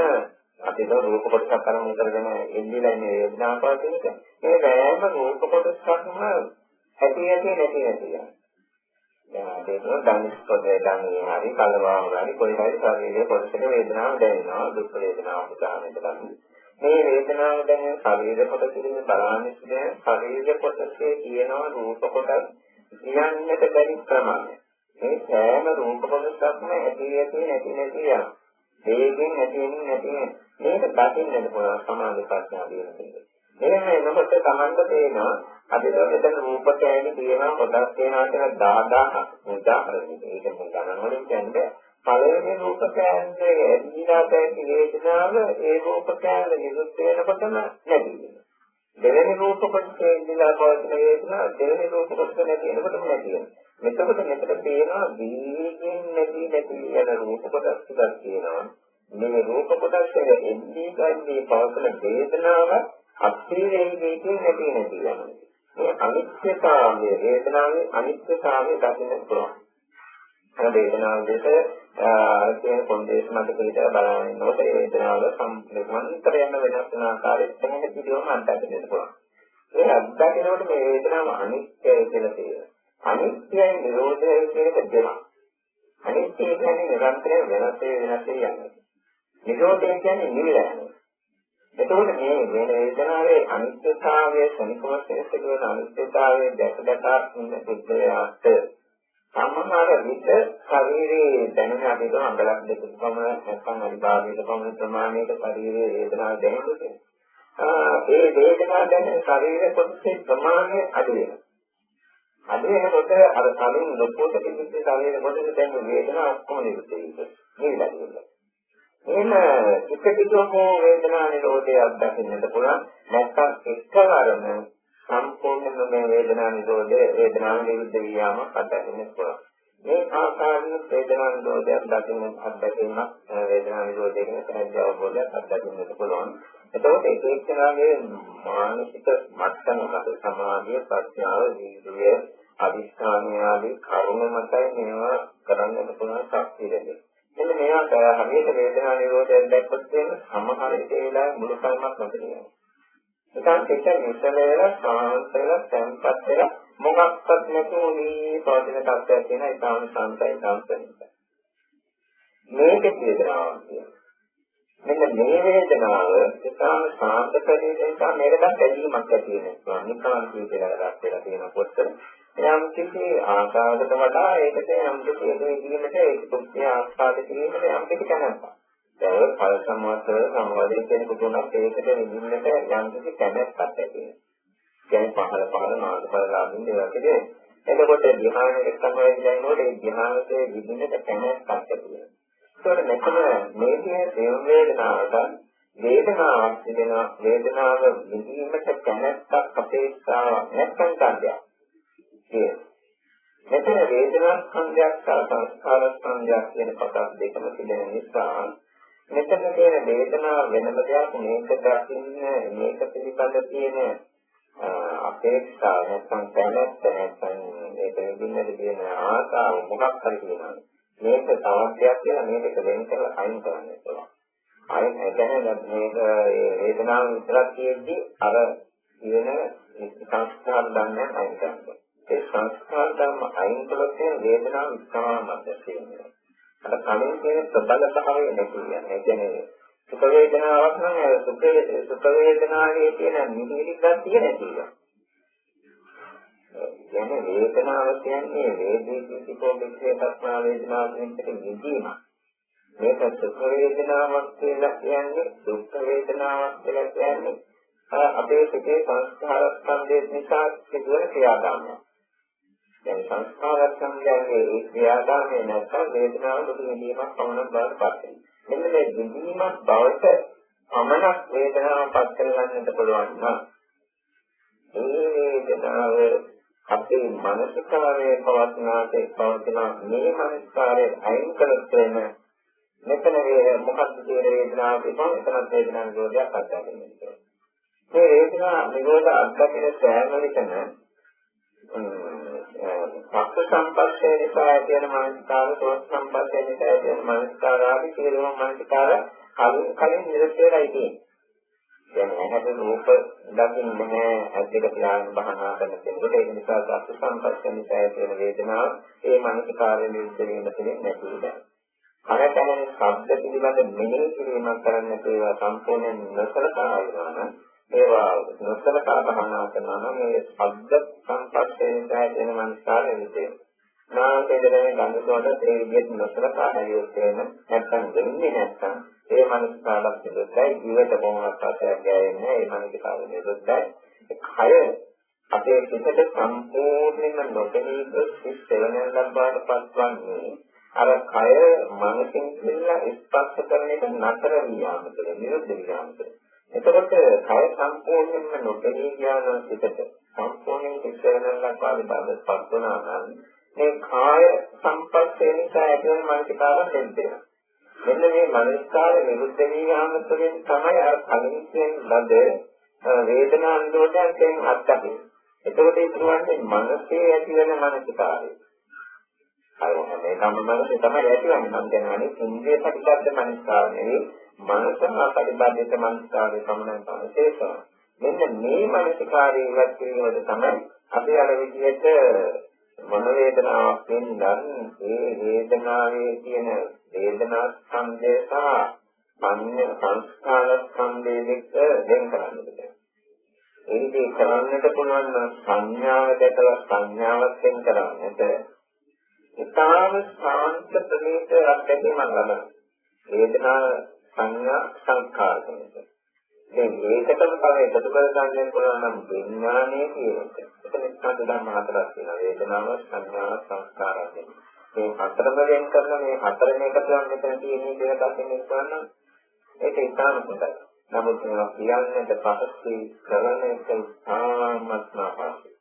S1: අපි රූප කොටසක් කරමු කරගෙන එල්ලීලා ඉන්නේ වේදනාව පාදිනක මේ වෑම රූප කොටසක්ම ඇති නැති යනවා. දැන් ඒක ධනිස්පදේ ධනිය හරි කලවාම හරි කොයි හරි ශරීරයේ කොටසක වේදනාවක් දැනෙනවා දුක් වේදනාවක් උදාහරණයක් ගන්න. මේ වේදනාව දැනෙන ශරීර කොටසින් බලන්නේ ශරීර කොටසේ තියෙනවා රූප කොටස් කියන්නට බැරි ප්‍රමාණය. මේ සෑම රූප කොටසක්ම ඇති නැති යනවා. ඒකෙන් නැති මේක දකින්නට පුළුවන් සමාධි ප්‍රඥා දිනන. එහෙම එනකොට තමන්ට තේනවා අද මෙතන රූප කෑලි තියෙනවා කොටස් තියෙනවා කියලා 10000ක් උදාහරණයක්. ඒක මම ගණන් වලින් කියන්නේ පළවෙනි රූප කෑල්ලේ ඇදීලා පැති වේදනාව ඒ රූප කෑල්ල නිරුත් වෙනකොටම නැති වෙනවා. දෙවෙනි රූප කොටසේ ඉඳලා පවතින වේදනාව දෙවෙනි රූප කොටස නැති වෙනකොටම නැති වෙනවා. මෙතකොට මෙතන තේනවා දීගෙන් නැති යන රූප කොටස් ටිකක් තියෙනවා. මේ රූප කොටස් වල එන්නේ ගන්නේ පවතින වේදනාව අත්‍යවශ්‍යයෙන් නැති යනවා. මේ අනිත්‍යතාවය වේදනාවේ අනිත්‍යතාවය දකින්න පුළුවන්. අර වේදනාව දෙක කියන කොන්දේශ මත පිළිතර බලනකොට වේදනාව සම්පූර්ණතර යන වෙනස් වෙන ආකාරයෙන් තමයි පිළිවෙම අත්දකින්න පුළුවන්. ඒ අත්දකිනකොට මේ වේදනාව අනිත්‍යයි කියලා කියනවා. අනිත්‍යයි නිරෝධයයි කියන එක දෙකක්. අනිත්‍ය කියන්නේ නිරන්තරයෙන් වෙනස් යන්නේ. නිරෝධය කියන්නේ නිවිලා යනවා. එතකොට මේ වේදනාවේ අනිත්‍යතාවය සනිකෝෂයේ සිදුවන අනිත්‍යතාවය දැක ඉන්න පුද්ගලයාට සම්මාන විට ශරීරයේ දැනෙන අපිට අඟලක් දෙකකම නැත්නම් අනිභාගයක පමණ ප්‍රමාණයක ශරීරයේ වේදනාව දැනෙන්නේ. ඒ වේදනාව දැනෙන ශරීර කොටසේ ප්‍රමාණය අඩු වෙනවා. අඩු වෙනකොට අර කලින් ලොකෝට තිබිච්ච ශරීර කොටසේ දැනෙන වේදනාව ඔක්කොම නිරුද්ධ වෙනවා. එහෙම ටික වේදනා නිරෝධය අත්දකින්නට පුළුවන්. නැත්නම් එක්කවරම සම්පූර්ණයෙන්ම මේ වේදනා නිරෝධය වේදනාව නිරුද්ධ වියාම අත්දකින්න පුළුවන්. මේ ආකාරයෙන් වේදනා නිරෝධය අත්දැකීමක් වේදනා නිරෝධය කියන පැහැදිලි අවබෝධයක් අත්දකින්නට පුළුවන්. එතකොට ඒක එක්කනාගේ මානසික මට්ටම මත සමාධිය ප්‍රඥාව ජීවිතයේ අදිස්ථානීය ආදී කරුණ මතයි මේවා කරන්නට පුළුවන් ශක්තිය දෙන්නේ. එන්න මේවා හරියට වේදනා නිරෝධයෙන් දැක්කොත් සමහර වෙලාවෙ මුළු කල්මක් නැතිවෙනවා. ඒකත් එක්ක විශ්ලේෂණය සාන්ත වෙලා tempත් වෙලා මොකක්වත් නැතුව මේ පවතින තත්ත්වයක් තියෙන ඉතාම සාන්තයි සාන්තයි. මේක වේදනාවක් කියනවා. මෙන්න මේ වේදනාව ඉතාම සාන්ත ප්‍රදේශයක මේකට ඇලීමක් ඇති වෙනවා. නිකාන් කියලා වෙලා තියෙනකොට යම් කිසි ආකාරයකට වඩා ඒකට යම් කිසි දෙයකට ඒක පුස්තිය ආස්වාද කිරීමට යම් කිසි කැමැත්තක්. ඒක පල සම්වාදයේ කියන කොටුණක් ඒකට නිදින්නට යම් කිසි කැමැත්තක් ඇති වෙනවා. කියන්නේ පහළ මාර්ගඵල ලාභින් දෙවකදී. එතකොට ධ්‍යානයක තමයි දැනනකොට ඒ ධ්‍යානයේ විදිහට කැමැත්තක් ඇති වෙනවා. ඒකට මෙතන මේ කියන වේදනාවට වේදනාවක් තිබෙනවා. වේදනාව විඳීමට කැමැත්තක් අපේක්ෂාවක් නැත්නම් කාර්යයක්. මෙතන වේදනා සංඥාවක් සංස්කාර සංඥාවක් කියන කොටස් දෙකම තිබෙන නිසා මෙතන තියෙන වේදනාව වෙනම දෙයක් මේක දකින්න මේක පිළිබඳ තියෙන අපේක්ෂාව නැත්නම් කැමැත්ත නැත්නම් මේක විඳින්නට තියෙන ආසාව මොකක් හරි කියනවා මේක තවත්යක් කියලා මේක වෙන කරලා අයින් කරන්න පුළුවන්. අයින් කියන්නේ මේක වේදනාව විතරක් තියෙද්දි අර කියන සංස්කාර ධර්මයන් අයින් කරනවා. ඒ සංස්කාර ධර්ම අයින් කළොත් වේදනාව ඉස්හාමත් තියෙනවා. අර කලින් කියන ප්‍රබල භාවය නැති කියන්නේ. ඒ කියන්නේ සුඛ වේදනාවක් නම් සුඛ වේදනාවේ තියෙන නිහිරි ගතිය නැතිවෙනවා. කියන්නේ වේදනාව කියන්නේ වේදේශිකෝ වික්ෂේපස්නා වේදනාව කියන එක නිදීම. මේක සුඛ වේදනාවක් කියලා කියන්නේ දුක් වේදනාවක් කියලා කියන්නේ අපේ සිතේ සංස්කාර ස්කන්ධය නිසා සිදුවන ක්‍රියාදාමයක්. දැන් සංස්කාර ස්කන්ධයේ ඒ ක්‍රියාදාමය නැත්නම් වේදනාව දුක විඳීමක් පමණක් බවට පත් වෙනවා. මෙන්න මේ විඳීමක් බවට පමණක් වේදනාව පත් කරගන්නට පුළුවන් නම් ඒ වේදනාව අපේ මානසිකාරයේ පවත්නාතේ පවතින මේ මානසිකාරයේ අයින් කරගෙන මෙතන මොකක්ද කියන වේදනාව තිබුණා එතනත් වේදනාව නිරෝධයක් අත්දැකීමක්. මේ වේදනා නිරෝධ අත්දැකීම සෑම විටම පස්ස සම්පස්සේ නිසා ඇතිවන මානසිකාර, සෝත් සම්පස්සේ නිසා ඇතිවන මානසිකාර ආදී සියලුම මානසිකාර කලින් නිරත වෙලා ඉතියි. දැන් ඇහැට රූප දකින්නේ නැහැ, ඇද්දක පියාගෙන බහනා කරන කෙනෙකුට ඒක නිසා පස්ස සම්පස්සේ නිසා ඇතිවන වේදනාව ඒ මානසිකාරයේ නිරත වීම තුළින් නැති වෙනවා. අරතන ශබ්ද පිළිබඳ මෙනෙහි කිරීමක් කරන්නට ඒවා සම්පූර්ණයෙන් නොසලකා ඉන්නවා. ඒවා නොසලකා බහනා කරනවා නම් මේ ශබ්ද සංපස්සයෙන් දැනෙන මනසාරෙ විතේ. නාමයෙන් ගන්ධතොට ඒ විදිහට නොසලකා හැරියොත් නැත්නම් දෙන්නේ නැත්නම් ඒ මනසාරක් දෙද්දයි ජීවිත කොහොමවත් පස්සට ගෑන්නේ ඒ මනසාරෙ දෙද්දයි. කය අපේ පිටට සම්පූර්ණයෙන්ම නොදෙනී සිස්සෙවන ලබාට පත්වන්නේ අර කය මනසින් කියලා ස්පර්ශ කරන එක නතර වියාම කියලා නිරුද්ධ වියාම කියලා. එතකොට කය සම්පූර්ණයෙන්ම නොපෙනී යන පිටට සම්පූර්ණයෙන් ඉස්සරහට ලක්වාගේ බාධාපත් වුණා නම් මේ කාය සම්පස්සේ නිසා ඇතිවන මානසිකාරය දෙන්නවා. මෙන්න මේ මානසිකාරය නිරුද්ධ වියාම තුළින් තමයි අර කලින් කියන ලද වේදනා නිරෝධයෙන් අත්දැකීම. එතකොට ඒ කියන්නේ මනසේ ඇතිවන මානසිකාරය. මේ සම්බන්ධයෙන් තමයි ඇතිවන්නේ. මම කියන්නේ ඉන්ද්‍රිය ප්‍රතිපද මනස්කාර නෙවෙයි මනසම ප්‍රතිපදිත මනස්කාරය සම්මතන තේසන. මෙන්න මේ මනස්කාරය ඉවත් කිරීමද තමයි අපි අර විදිහට මන වේදනාවක් වෙනනම් ඒ වේදනාවේ තියෙන වේදනා ස්කන්ධය සහ අන්‍ය සංස්කාර ස්කන්ධය දෙක වෙන් කරන්න බෑ. ඒකේ කරන්නට පුළුවන් සංඥාව දැකලා සංඥාවක් වෙන් කරන්නට ඉතාම ශාන්ත ප්‍රණීත අත්දැකීමක් ලබනවා. වේදනා සංඥා සංස්කාර කියන්නේ. දැන් ඒකටම තමයි එකතු කර ගන්න පුළුවන් නම් විඥානයේ කියන එක. එතන ස්කන්ධ ධර්ම හතරක් තියෙනවා. වේදනාව, සංඥාව, සංස්කාර කියන්නේ. මේ හතරම වෙන කරන මේ හතරම එකතු කරන් මෙතන තියෙන දේවල් දකින්න ඉස්සන්න ඒක ඉතාම හොඳයි. නමුත් මේවා කියන්නට පහසුයි කරන එක ඉතාමත් අපහසුයි.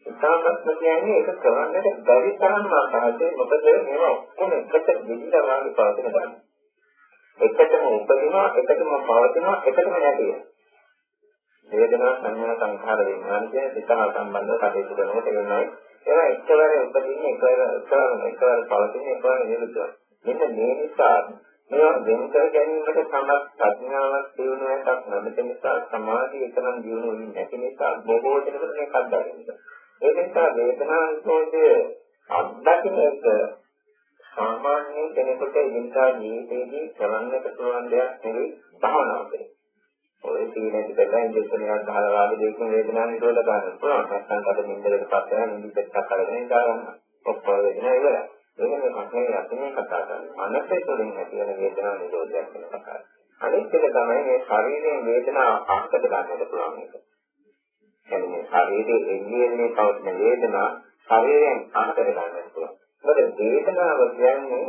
S1: ඉතාමත්ම කියන්නේ ඒක කරන්නට බැරි තරම් අපහසුයි. මොකද මේවා ඔක්කොම එකට දෙවිලා වගේ පවතින ධර්ම. එකටම උපදිනවා, එකටම පවතිනවා, එකටම නැති වෙනවා. වේදනා සංඥා සංඛාර විඥාන කියන දෙක සම්බන්ධව කටයුතු කරනකොට එන්නේ ඒවා එකවර උපදින්නේ, එකවර පවතින්නේ, එකවර නිරුද්ධ වෙනවා. මෙන්න මේ නිසා මේවා වෙන කර ගැනීමට සමත් ප්‍රඥාවක් දිනුනක් නැති නිසා සමාධිය එකනම් දිනු වෙන්නේ නැති නිසා බොහෝ දෙනෙකුට මේක අත්දැකෙනවා. ඒ නිසා වේදනා නිරෝධය අත්දකින්න එක සාමාන්‍ය කෙනෙකුට ඉදින්දා ජීවිතයේදී කරන්නට පුළුවන් දෙයක් නෙවෙයි භාවනාව කියන්නේ. ඔය තීනෙත් දෙකෙන් දෙකෙන්වත් භාවනාව දෙකෙන් වේදනා නිරෝධ ගන්න පුළුවන්. නැත්නම් අද නින්දකට පස්ස වෙන නිදිපෙත් කරගෙන ඉඳලා ගන්න. ඔක්කොම වේදනා ඉවරයි. ඒක මේ අපේ යතිනේ කතා කරන්නේ. මනසේ තුළින් ඇති වෙන වේදනා නිරෝධයක් ගැන කතා කරන්නේ. අනිත් එක තමයි මේ ශරීරයේ වේදනා අහකට ගන්නට පුළුවන් එක. එන්නේ ශරීරයේ එළියේ පවතින වේදනා ශරීරයෙන් අහකට ගන්නට පුළුවන්. මොකද වේදනාව කියන්නේ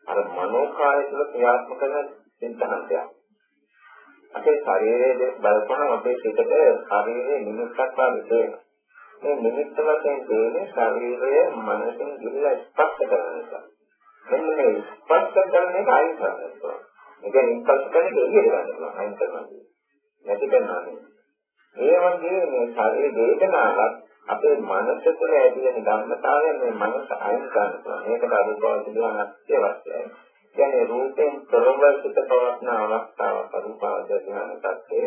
S1: අර මනෝකාය තුළ ක්‍රියාත්මක කරන සිතනක්. අපේ ශරීරයේ බලපෑම අපේ සිතට ශරීරයේ නිමිත්තක් වගේ තියෙනවා. මේ නිමිත්ත වශයෙන් තියෙන ශරීරයේ මනසින් ගිහිලා ස්පර්ශ කරන නිසා. මෙන්න මේ ස්පර්ශ කරන එක අයින් කරනවා. ඒ කියන්නේ ස්පර්ශ කරන එක එළියට ගන්නවා අයින් කරනවා. නැති කරනවා නෙවෙයි. ඒ වගේ මේ ශරීර වේදනාවක් අපේ මනස තුළ ඇති වෙන ධර්මතාවය මේ මනස අයින් කරනවා. මේකට අනුභව සිදුවන අවශ්‍යයි. කියන්නේ රූපෙන් තොරව සිත පවත්න අවස්ථාවක් අනුපාද ධ්‍යාන tattve.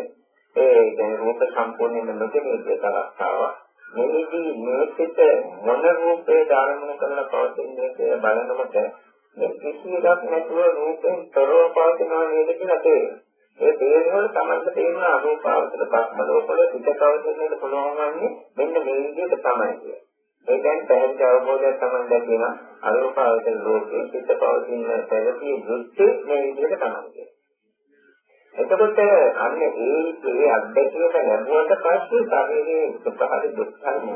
S1: ඒ කියන්නේ රූප සම්පූර්ණයෙන්ම නොදෙනී අවස්ථාවක්. මේදී මේ සිත මොන රූපේ ධාරණය කරලා පවතින්නේ කියලා බලනකොට මේ කිසිවක් නැතුව රූපෙන් තොරව පවතිනවා නේද කියලා තේරෙනවා. ඒ තේරෙනවල තමයි තේරෙන අනුපාවතට පස්මලෝකවල සිත කවදින්නට පුළුවන් වන්නේ මෙන්න මේ විදිහට තමයි කියන්නේ. ඒ කියන්නේ පැහැදිලි අවබෝධයක් තමයි දැකීම අරූපාවචර ලෝකයේ සිත පවතින පැවතිය යුත්තේ මේ විදිහට තමයි. එතකොට අන්න ඒ අධ්‍යක්ෂක ලැබුවට පස්සේ ශරීරයේ සුපහරි දුක්ඛම.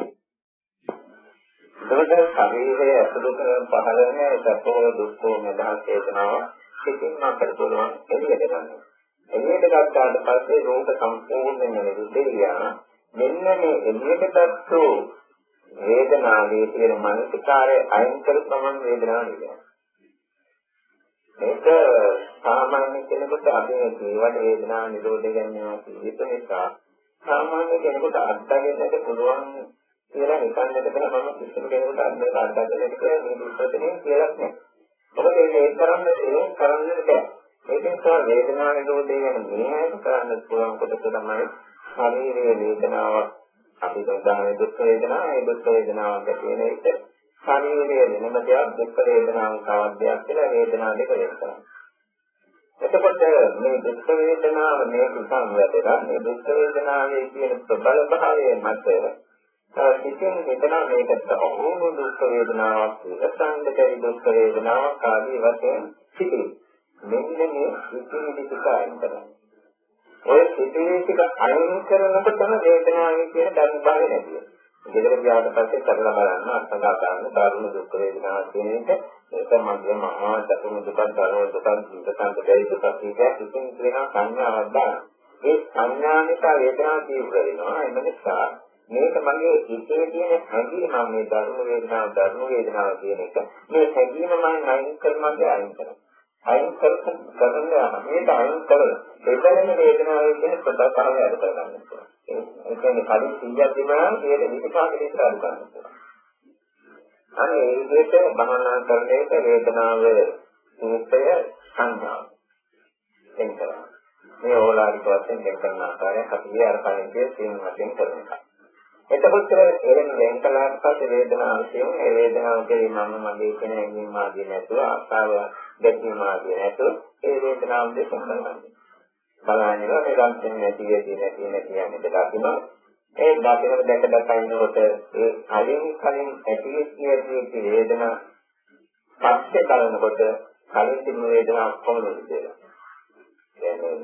S1: ඒකට ශරීරයේ අසුදු කරන පහළ වෙන සතෝ දුක්ඛෝ මදහස් වේදනාව සිතින් අපට පුළුවන් එළියට ගන්න. එළියට ගත්තාට පස්සේ රෝග සම්පූර්ණයෙන්ම නිරුද්ධ මෙන්න මේ එළියටපත් වූ වේදනාවේ තියෙන මානසිකාරය අයින් කර සමන් වේදනාව නෙවෙයි. ඒක සාමාන්‍ය කෙනෙකුට අපේ ජීවිත වේදනාව නිරෝධ කරනවා කියන නිසා සාමාන්‍ය කෙනෙකුට අත්දැකෙන්නට පුළුවන් කියලා හිතන්නට බෑ. මම කිසිම කෙනෙකුට අත්දැකෙන්නට කියලා මේ විශ්වතනේ කියලා නෑ. මොකද ඒක කරන්න බෑ. ඒක නිසා වේදනාව නිරෝධය ගැන මෙහෙම කරන්න පුළුවන් කොට තමයි ශරීරයේ වේදනාවක් අපි උදාහරණ දුක් වේදනාව ඒ දුක් වේදනාවක් ඇති වෙන එක ශරීරයේ වෙනම දෙයක් දුක් වේදනාවක් අවශ්‍යයක් කියලා වේදනාව දෙක වෙනවා. එතකොට මේ දුක් වේදනාව මේ සංවැදලා මේ දුක් වේදනාවේ කියන ප්‍රබල භාවය මත සිතින් හිතන මේකට ඕනු දුක් වේදනාවක් සංගතයි දුක් වේදනාවක් ආදී වශයෙන් සිටින් මෙන්න මේ සිතින් විදිහට කරනවා. ඔය සිතින් ටික අයින් කරනකොටම වේදනාවේ කියන ධර්ම භාවය නැති වෙනවා. ගෙදර ගියාට පස්සේ කරලා බලන්න අත්දැක ගන්න දරුණු දුක් වේදනාවක් කියන එක ඒක මගේ මහා සතුටු දුකක් දරුණු දුකක් ජීවිතාන්ත දෙයි දුකක් කියලා සිතින් කියන සංඥාවක් දාන. ඒ සංඥා නිසා වේදනාව තීව්‍ර වෙනවා. ඒ නිසා මේක මගේ හිතේ තියෙන හැඟීම මේ දරුණු වේදනාව කියන එක මේ හැඟීම මම අයින් කරනවා අයින් කරනවා. අයින් කරනවා මේක අයින් කරලා ඒකෙන් වේදනාව කියන ප්‍රබලතාවය අඩු කරගන්න ඕනේ. ඒ කියන්නේ කලින් 100ක් දිනා ඒක 25කට විතර අඩු කරන්න ඕනේ. අනේ ඒ විදිහට භවනා කරන එක වේදනාව රූපය සංඥා එන්තරා. මේ ඕලාරික වශයෙන් දෙක කරන ආකාරයක් අපි අර කලින් කියන වශයෙන් කරනවා. එතකොට එරෙන් වෙන් කළාට පස්සේ වේදනාව කියන ඒ වේදනාව කියන්නේ මම මගේ කියන හැඟීම් ආදී නැතුව ආස්තාව දැකීම ආදී නැතුව ඒ වේදනාව දෙක කරනවා. බලන්නේ මේ ගම්පෙන් නැති කියන්නේ දකින්න ඒ දකින්න දැක ඉන්නකොට ඒ කලින් ඇති වේදනා පස්සේ බලනකොට කලින් තිබුණු වේදනා ඔක්කොම නිදෙලා.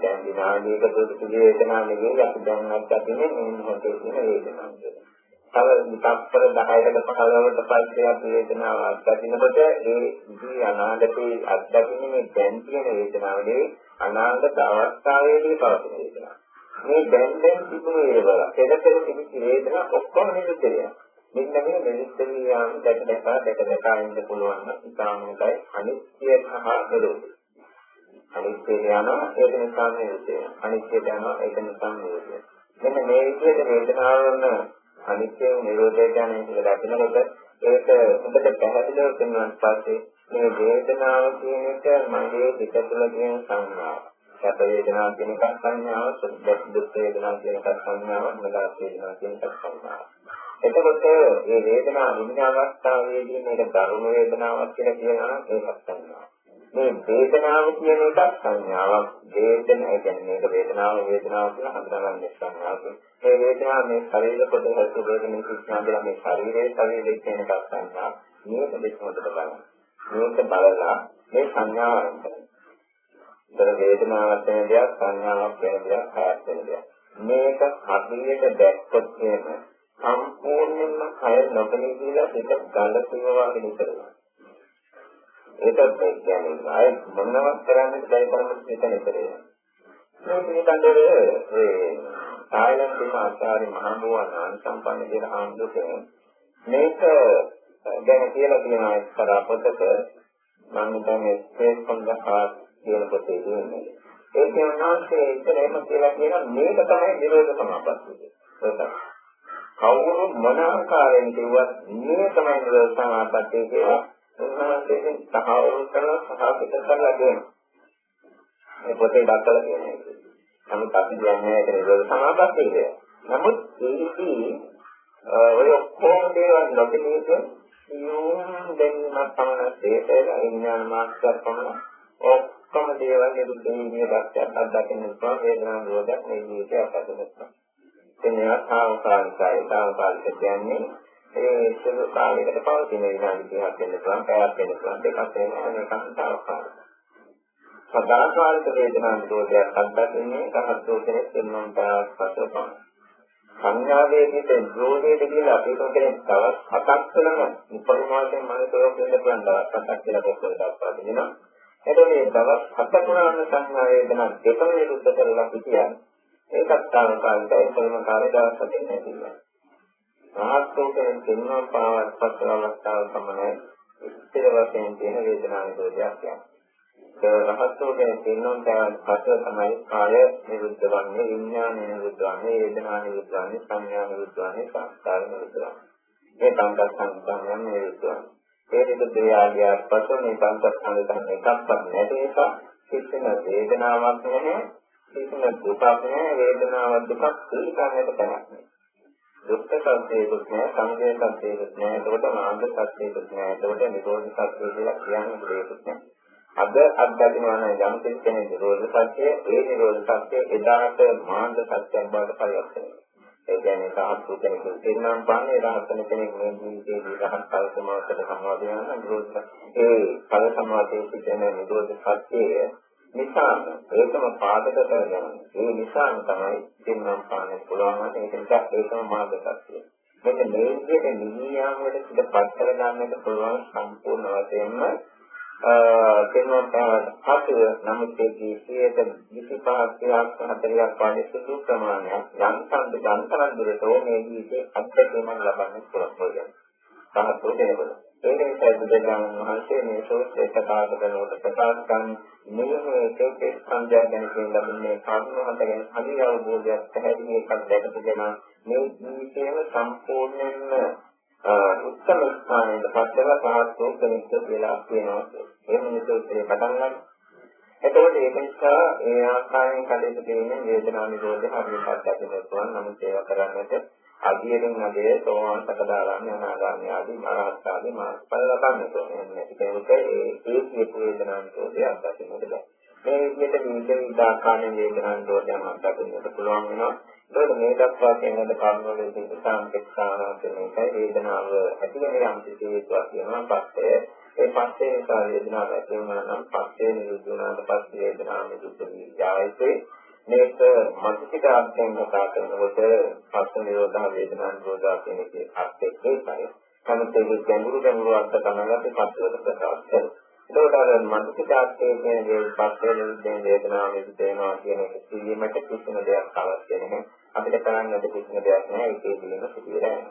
S1: දැන් විනාඩියක දුක වේදනාවක් නෙවෙයි අපි දැනවත් අපිනේ මේ මොහොතේ තියෙන වේදනාව. තව විතක්කර 10කට 15කට පස්සේ අපි වේදනාව අත්දකින්නකොට ඒ ඉදී අනාගතේ අත්දකින්නේ මේ දැන් තියෙන වේදනාවනේ අනාගත අවස්ථාවේදී පවතින වේදනාව. මේ දැන් තිබුණු ඒවල පෙරපෙර තිබිච්ච වේදනා ඔක්කොම නිරුද්ධ වෙනවා. මෙන්න මේ නිරුද්ධ වියාම දැක ඉන්න පුළුවන් නම් ඉතාමයි අනිත්‍ය සහ නිරෝධය. අනිත්‍ය යනවා ඒක නිසා නිරෝධය. අනිත්‍ය යනවා ඒක නිසා නිරෝධය. මෙන්න මේ විදිහට වේදනාවම අනිත්‍ය නිරෝධය ගැන හිතනකොට ඒක හොඳට පැහැදිලිව වෙනවා පස්සේ මේ වේදනාව කියන එක මගේ හිත තුළ තියෙන සංඥාව. සැප වේදනාව කියන එක සංඥාව, දුක් වේදනාව කියන එක සංඥාව, මලස් වේදනාව කියන එක සංඥාව. එතකොට මේ වේදනාව විඳින අවස්ථාවේදී මේක දරුණු වේදනාවක් කියලා කියනවා ඒකත් සංඥාවක්. මේ වේදනාව කියන එක සංඥාවක්. වේදනාව කියන්නේ මේක වේදනාව කියලා හඳුනාගන්න සංඥාවක්. මේ වේදනාව මේ ශරීර කොටස වේදනාවේ සිස්නාදලා මේ ශරීරයේ කියන එක සංඥාවක්. මේක දෙකකට බලන්න. මේක බලලා මේ සංඥාව අරන් බලන්න. වේදනාවක් වෙන දෙයක් සංඥාවක් වෙන දෙයක් හයක් වෙන දෙයක්. මේක හදිසියේ දැක්කොත් කියන්නේ සම්පූර්ණයෙන්ම කය නොපෙනී කියලා ඒක ගඳ සීමාවක් නිතරම. ඒකත් කියන්නේ ආය මොනවත් කරන්නේ බැරි තරමට හිතන එකේ. මේ පිළිබඳව ආයතන ආචාර්ය මහමුවන් සම්පන්න කියන ආන්දෝලනය මේක ගැන කියලා තියෙනවා එක්තරා පොතක මම හිතන්නේ ස්පේස් කොන්දහා කියන පොතේ තියෙන්නේ. ඒ කියනවාසේ ඉතලෙම කියලා කියන මේක තමයි නිරෝධ සමාපත්තිය. ඒක කවුරු මොන ආකාරයෙන් කිව්වත් මේ තමයි නිරෝධ සමාපත්තිය කියලා උන්වහන්සේගෙන් සහවුරු කරලා සහපිට කරලා දෙනවා. මේ පොතේ දක්වලා තියෙනවා. නමුත් අපි කියන්නේ ඒක නිරෝධ සමාපත්තිය කියලා. නමුත් ඒකදී ඔය ඔක්කොම දේවල් නොදෙන්නේක යෝන් දෙන්නක් තමයි ඒක විඥාන මාර්ගයක් තමයි ඔක්කොම දේවල් නිරුද්ධීමේ දැක්කත් අත්දකින්න පුළුවන් වේදනා නිරෝධයක් මේ ජීවිතය අත්දකින්න. එන්නේ ආකාලික කියන්නේ ඒ සුළු කාලයකට පවතින විනාඩි 30ක් වෙන්න පුළුවන්, පැයක් වෙන්න පුළුවන්, දෙකක් වෙන්න මේක හිතාවකාරයි. සදාකාලික වේදනා නිරෝධයක් අත්දැකීමේ රහතෝ කෙනෙක් වෙනවා පස්සපම. සංඥාවේ පිට නිරෝධයට කියලා අපි කෙනෙක් තවත් හතක් කරන උපරිමයෙන් මනසෝක වෙන්න පුළුවන් දවස් හතක් කියලා පොතේ දක්වා දෙනවා. එතකොට මේ දවස් හත පුරාණ සංඥා වේදනා දෙකම නිරුද්ධ කරලා කියන්නේ. ඒකත් තාවකාලිකයි කොහොම කාර්ය දවස් හතෙන් නැතිවෙනවා. රහතෝ කෙනෙක් වෙනවා පස්සපම අවස්ථාව තමයි ඉස්තර වශයෙන් තියෙන වේදනා නිරෝධයක් කියන්නේ. රහතෝ කෙනෙක් වෙනවා පස්ස තමයි කාය නිරුද්ධ වන්නේ, විඥාන නිරුද්ධ වන්නේ, වේදනා නිරුද්ධ වන්නේ, සංඥා නිරුද්ධ වන්නේ, සංස්කාර නිරුද්ධ වන්නේ. මේ පංචස්කන්ධයන් නිරුද්ධ වන්නේ. ඒ නිරුද්ධ යාගියාට පස්සේ මේ පංචස්කන්ධයන් එකක්වත් නැති නිසා කිසිම වේදනාවක් නැහැ, කිසිම දුකක් නැහැ, වේදනාව දුකක් පිළිගන්නට තැනක් නැහැ. දුක්ඛ සත්‍යයකුත් නැහැ, සංකේත සත්‍යයකුත් නැහැ, ඒකට මාර්ග සත්‍යයකුත් නැහැ, ඒකට නිරෝධ සත්‍යය කියලා කියන්නේ දෙයක්වත් නැහැ. අද අත්දැකීම යන යම් කෙනෙක් නිරෝධ සත්‍යය, ඒ නිරෝධ සත්‍යය එදාට මාර්ග සත්‍යයක් බවට පරිවර්තනය වෙනවා. ඒ කියන්නේ සාහෘද කෙනෙක් දෙන්නම් පාන්නේ රහතන කෙනෙක් මේ ජීවිතයේ රහත් ඵල සමාවතට සම්බන්ධ වෙනවා නිරෝධ ඒ ඵල සමාවතේ සිටින නිරෝධ සත්‍යය නිසා ඒකම පාදක කරගෙන ඒ නිසා තමයි දෙන්නම් පාන්නේ පුළුවන් ඒක නිසා ඒකම මාර්ග සත්‍යය. මෙන්න මේ විදිහට නිවියාමකට පිටපත් කර ගන්නට පුළුවන් සම්පූර්ණ වශයෙන්ම කෙනෙකුට හසුව නමුත් ඒකේ 25ක් 40ක් වගේ සුළු ප්‍රමාණයක් යන්තම් දුරට මේ ජීවිතයේ අත්දැකීමක් ලබන්න පුළුවන් වෙනවා. සාහෘද වෙනවා. ඒ නිසා බුදුරජාණන් වහන්සේ මේ සූත්‍රය කතා කරනකොට ප්‍රකාශ කරන මේ ඒකේ සංජානනය කියන ලබන්නේ කර්ම හතගෙන හරි අවබෝධයක් පැහැදිලි එකක් දැකගෙන මේ ජීවිතයේම සම්පූර්ණයෙන්ම උත්තර ස්ථානයේ පස්සෙලා සාහෘද කෙනෙක් කියලා කියනවා. ඒ මිනිස්සුන්ගේ පටන් ගන්න. එතකොට ඒක නිසා ඒ ආකාරයෙන් කඩේට දෙන්නේ වේදනා නිරෝධය හරියට දකින්න පුළුවන්. නමුත් ඒවා කරන්නට අධියෙන් අධේ සෝවාන් සකදාගාමී අනාගාමී ආදී මරහත් ආදී මාර්ගඵල ලබන්න ඕනේ. මේක කෙනෙකුට ඒ වේදනා නිරෝධය අත්දකින්නට බෑ. මේ විදිහට විවිධ ආකාරයෙන් වේදනා නිරෝධයම අත්දකින්නට පුළුවන් වෙනවා. ඒකට මේ දක්වා කියන කර්මවලදී සාම්පේක්ෂානාතේ වේදනාව ඇති වෙන යම් කිසි හේතුවක් වෙනවා. පස්සේ ඒ පස්සේ නිසා වේදනාව ඇති වෙනවා නම් පස්සේ නිරුද්ධ වුණාට පස්සේ වේදනාව නිරුද්ධ වෙයි. මේක මනසික අර්ථයෙන් කතා කරනකොට පස්සේ නිරෝධා වේදනා නිරෝධා කියන එකේ අර්ථය ඒකයි. කමතේ ගැඹුරු අර්ථ තමයි අපි පස්සේ ප්‍රකාශ කරන්නේ. ඒකට අර මනසික අර්ථයේ කියන දේ පස්සේ නිරුද්ධ වේදනාව නිරුද්ධ වෙනවා කියන එක සිහිමට කිසිම දෙයක් අවශ්‍ය නැහැ. අපිට කරන්නට කිසිම දෙයක් නැහැ. ඒකේ පිළිම සිදුවේ නැහැ.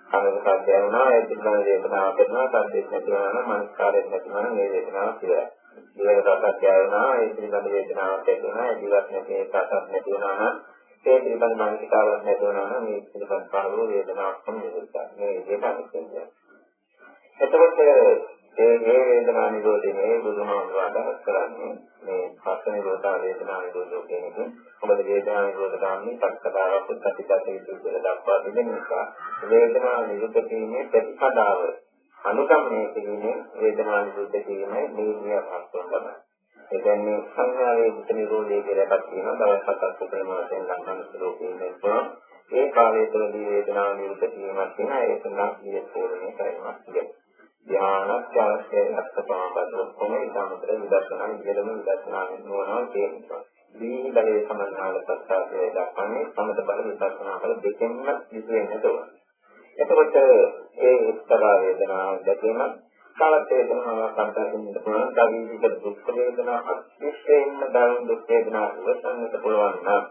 S1: අනේක සත්‍යයනා ඒ පිළිබඳ වේදනාවක් කරනවා සත්‍යයක් නැතිවම මනස්කාරයක් නැතිවම මේ වේදනාව කියලා. ඊළඟට සත්‍යයනා ඒ පිළිබඳ වේදනාවක් ඇතිවෙනවා ඒ ජීවත් නැති එකක් නැති වෙනවා නම් ඒ පිළිබඳ මානසිකාවක් නැති වෙනවා නම් මේ පිළිබඳ පාළු වේදනාවක් නිරුද්ධ මේ විදිහට කියන්නේ. එතකොට ඒ වේදනා නිරෝධයේ බුදුහාමුදුරුවෝ අදහස් කරන්නේ මේ පස්ස නිරෝධා වේදනා නිරෝධෝ කියන එක. මොකද වේදනා නිරෝධ ගාමී පස්සදාවක් ප්‍රතිපදිතේ කියලා දක්වා දෙන නිසා වේදනා නිරෝධ කිරීමේ ප්‍රතිපදාව අනුගමනය කිරීමේ වේදනා නිරෝධ කිරීමේ නීතිය හස්තම් තමයි. ඒ කියන්නේ සංඥාවේ විත නිරෝධය කියලා එකක් තියෙනවා. දවස් 7ක් උපරිම වශයෙන් ගන්න ස්වරූපයෙන් පුළුවන්. ඒ කාලය තුළදී වේදනා නිරෝධ කිරීමක් තියෙනවා. ඒක නම් සිය පූර්ණේ කරනවා කියන්නේ. ධ්‍යානස්ත්‍යයේ අත්පාදවල කොහේ සම්මතර විදර්ශනා විදලම විදර්ශනා වෙනවා කියනවා. මේ බලයේ සමන්නාල ප්‍රස්තාවයේ දක්වන්නේ සමත බල විදර්ශනා බල දෙකෙන්ම විශ්වෙන්න ඕන. එතකොට ඒ උත්තර වේදනා දැකීම කාලත් වේදනාවක් අත්දකින්නට පුළුවන්. දවිවිද දුක් වේදනා අතිශයින්ම දරුණු දුක් වේදනා ඉවසන්නට පුළුවන් නම්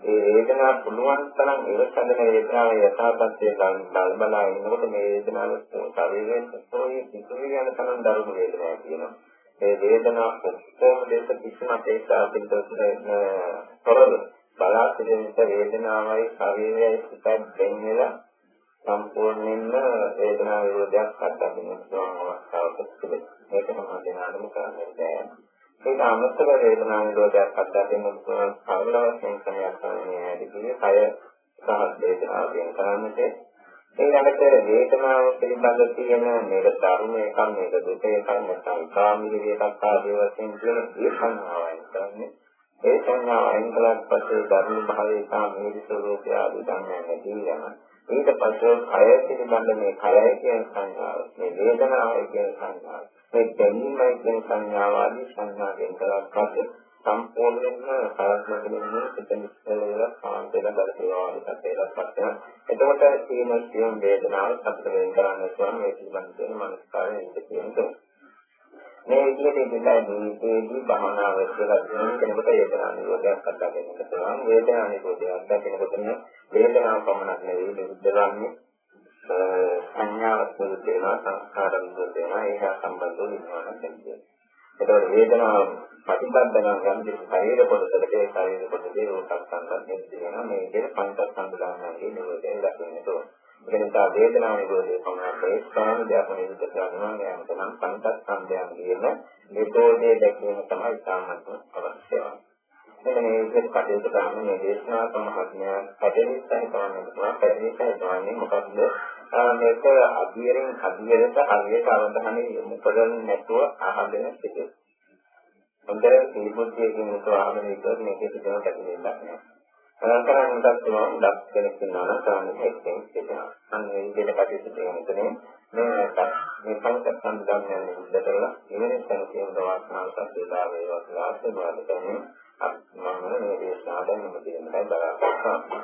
S1: ඒ වේදනාව පුළුවන් තරම් ඉවසගෙන වේදනාවේ යථාර්ථය බලබලා ඉන්නකොට මේ වේදනාව ශරීරයෙන් සෝයි සිතුවිලි යන තරම් දරුණු වේදනාවක් තියෙනවා. ඒ වේදනාව කොහොම දෙක කිසිම අපේක්ෂාවකින් තොරව බලා සිටින වේදනාවයි ශරීරයයි සිතයි දෙන්නලා සම්පූර්ණයෙන්ම වේදනා විරෝධයක් අත්දකින්න පුළුවන් අවස්ථාවක් තිබෙනවා. මේක තමයි දැනගන්න කරන්නේ. ඒක අමතක වේදනා නිරෝධයක් අත්දැකීම පුළුවන් සරල වශයෙන් ක්‍රමයක් තමයි ඇතිවේ. කය සහ වේදනාව වෙන කරන්නට ඊළඟට වේදනාව පිළිබඳ තියෙන මේක ධර්ම එකක් මේක දුක එකක් නැත්නම් කාමී එකක් ආදී වශයෙන් කියන ඒ සංහාවයන් කරන්නේ ඒ සංඥාව අයින් කළාට පස්සේ ධර්ම භාවයේ සාමීර ස්වરૂපය ආදී ධර්මයන් නැති වෙනවා. ඊට පස්සේ කය පිළිබඳ මේ කයයි කියන සංඥාව, මේ වේදනාවයි කියන සංඥාව, මේ දැනීමයි කියන සංඥාව ආදී සංඥාවෙන් කළාට පස්සේ සම්පූර්ණයෙන්ම කාර්යක්ෂමයෙන් සිතනිස්සලලා සාන්තේලා බලපෑවා ඉතේලා පස්සේ එතකොට තියෙන වේදනාව සත්‍ය වෙන කරන්නේ තමයි මේ පිළිබඳ දෙන මනස්කාරයෙන් ඉඳ කියන්නේ. මේ විදිහට ඉඳලාදී භවනාව කියලා කියන කෙනෙකුට වේදනා නිරෝධයක් අත්දැක ගන්නට පුළුවන්. වේදනා නිරෝධයක් අත්දැකෙනකොට වේදනාව පමණක් නෙවෙයි නිරුද්ධ වන්නේ සංඥාවක් නිරුද්ධ වෙනවා, සංස්කාර නිරුද්ධ වෙනවා, ඒක සම්බන්ධව නිවන කියන්නේ. ඒතකොට වේදනාව ප්‍රතිබද්ධන ගන්නේ ශරීර කොටසකට ඒ ශරීර කොටසේ රූපක් සංකල්පයක් වෙනවා. මේ විදිහට පංචස්කන්ධ ධර්මයන්ගේ නිරෝධය දකින්නට ඕන. ඒ නිසා වේදනා නිරෝධය පමණක් ඒ ස්ථාන දෙයක් නිරුද්ධ කරනවා යන තනම් පංචස්කන්ධයන් කියන නිරෝධය දැකීම තමයි සාමත්ම අවශ්‍යයි. මේ විදිහට කටයුතු කරන මේ දේශනා සමහත්මය කටයුත්තයි තමයි මොකක්ද මේක අධියරෙන් අධියරට හරියට අවධානය යොමු කරන්නේ නැතුව අහගෙන සිටිනවා. හොඳට සීබුද්ධියකින් උත්සාහන විතර මේකේ තියෙන කැටලෙන්නක් නෑ. කරන්නටත් පුළුවන් දක්ෂ කෙනෙක් ඉන්නවා නම් සාමාන්‍යයෙන් කියනවා. අන්න ඒ විදිහට කටයුතු කරනකොට මේ පංචස්කන්ධ ධර්මයන් ඉස්සරලා ඉවෙන සංකේම දවස්නාල් සත්‍යතාව වේවා කියලා ආශිර්වාද කරනවා. මම මේ දේශනාවෙන් මෙතනයි බලාපොරොත්තු වෙන්නේ.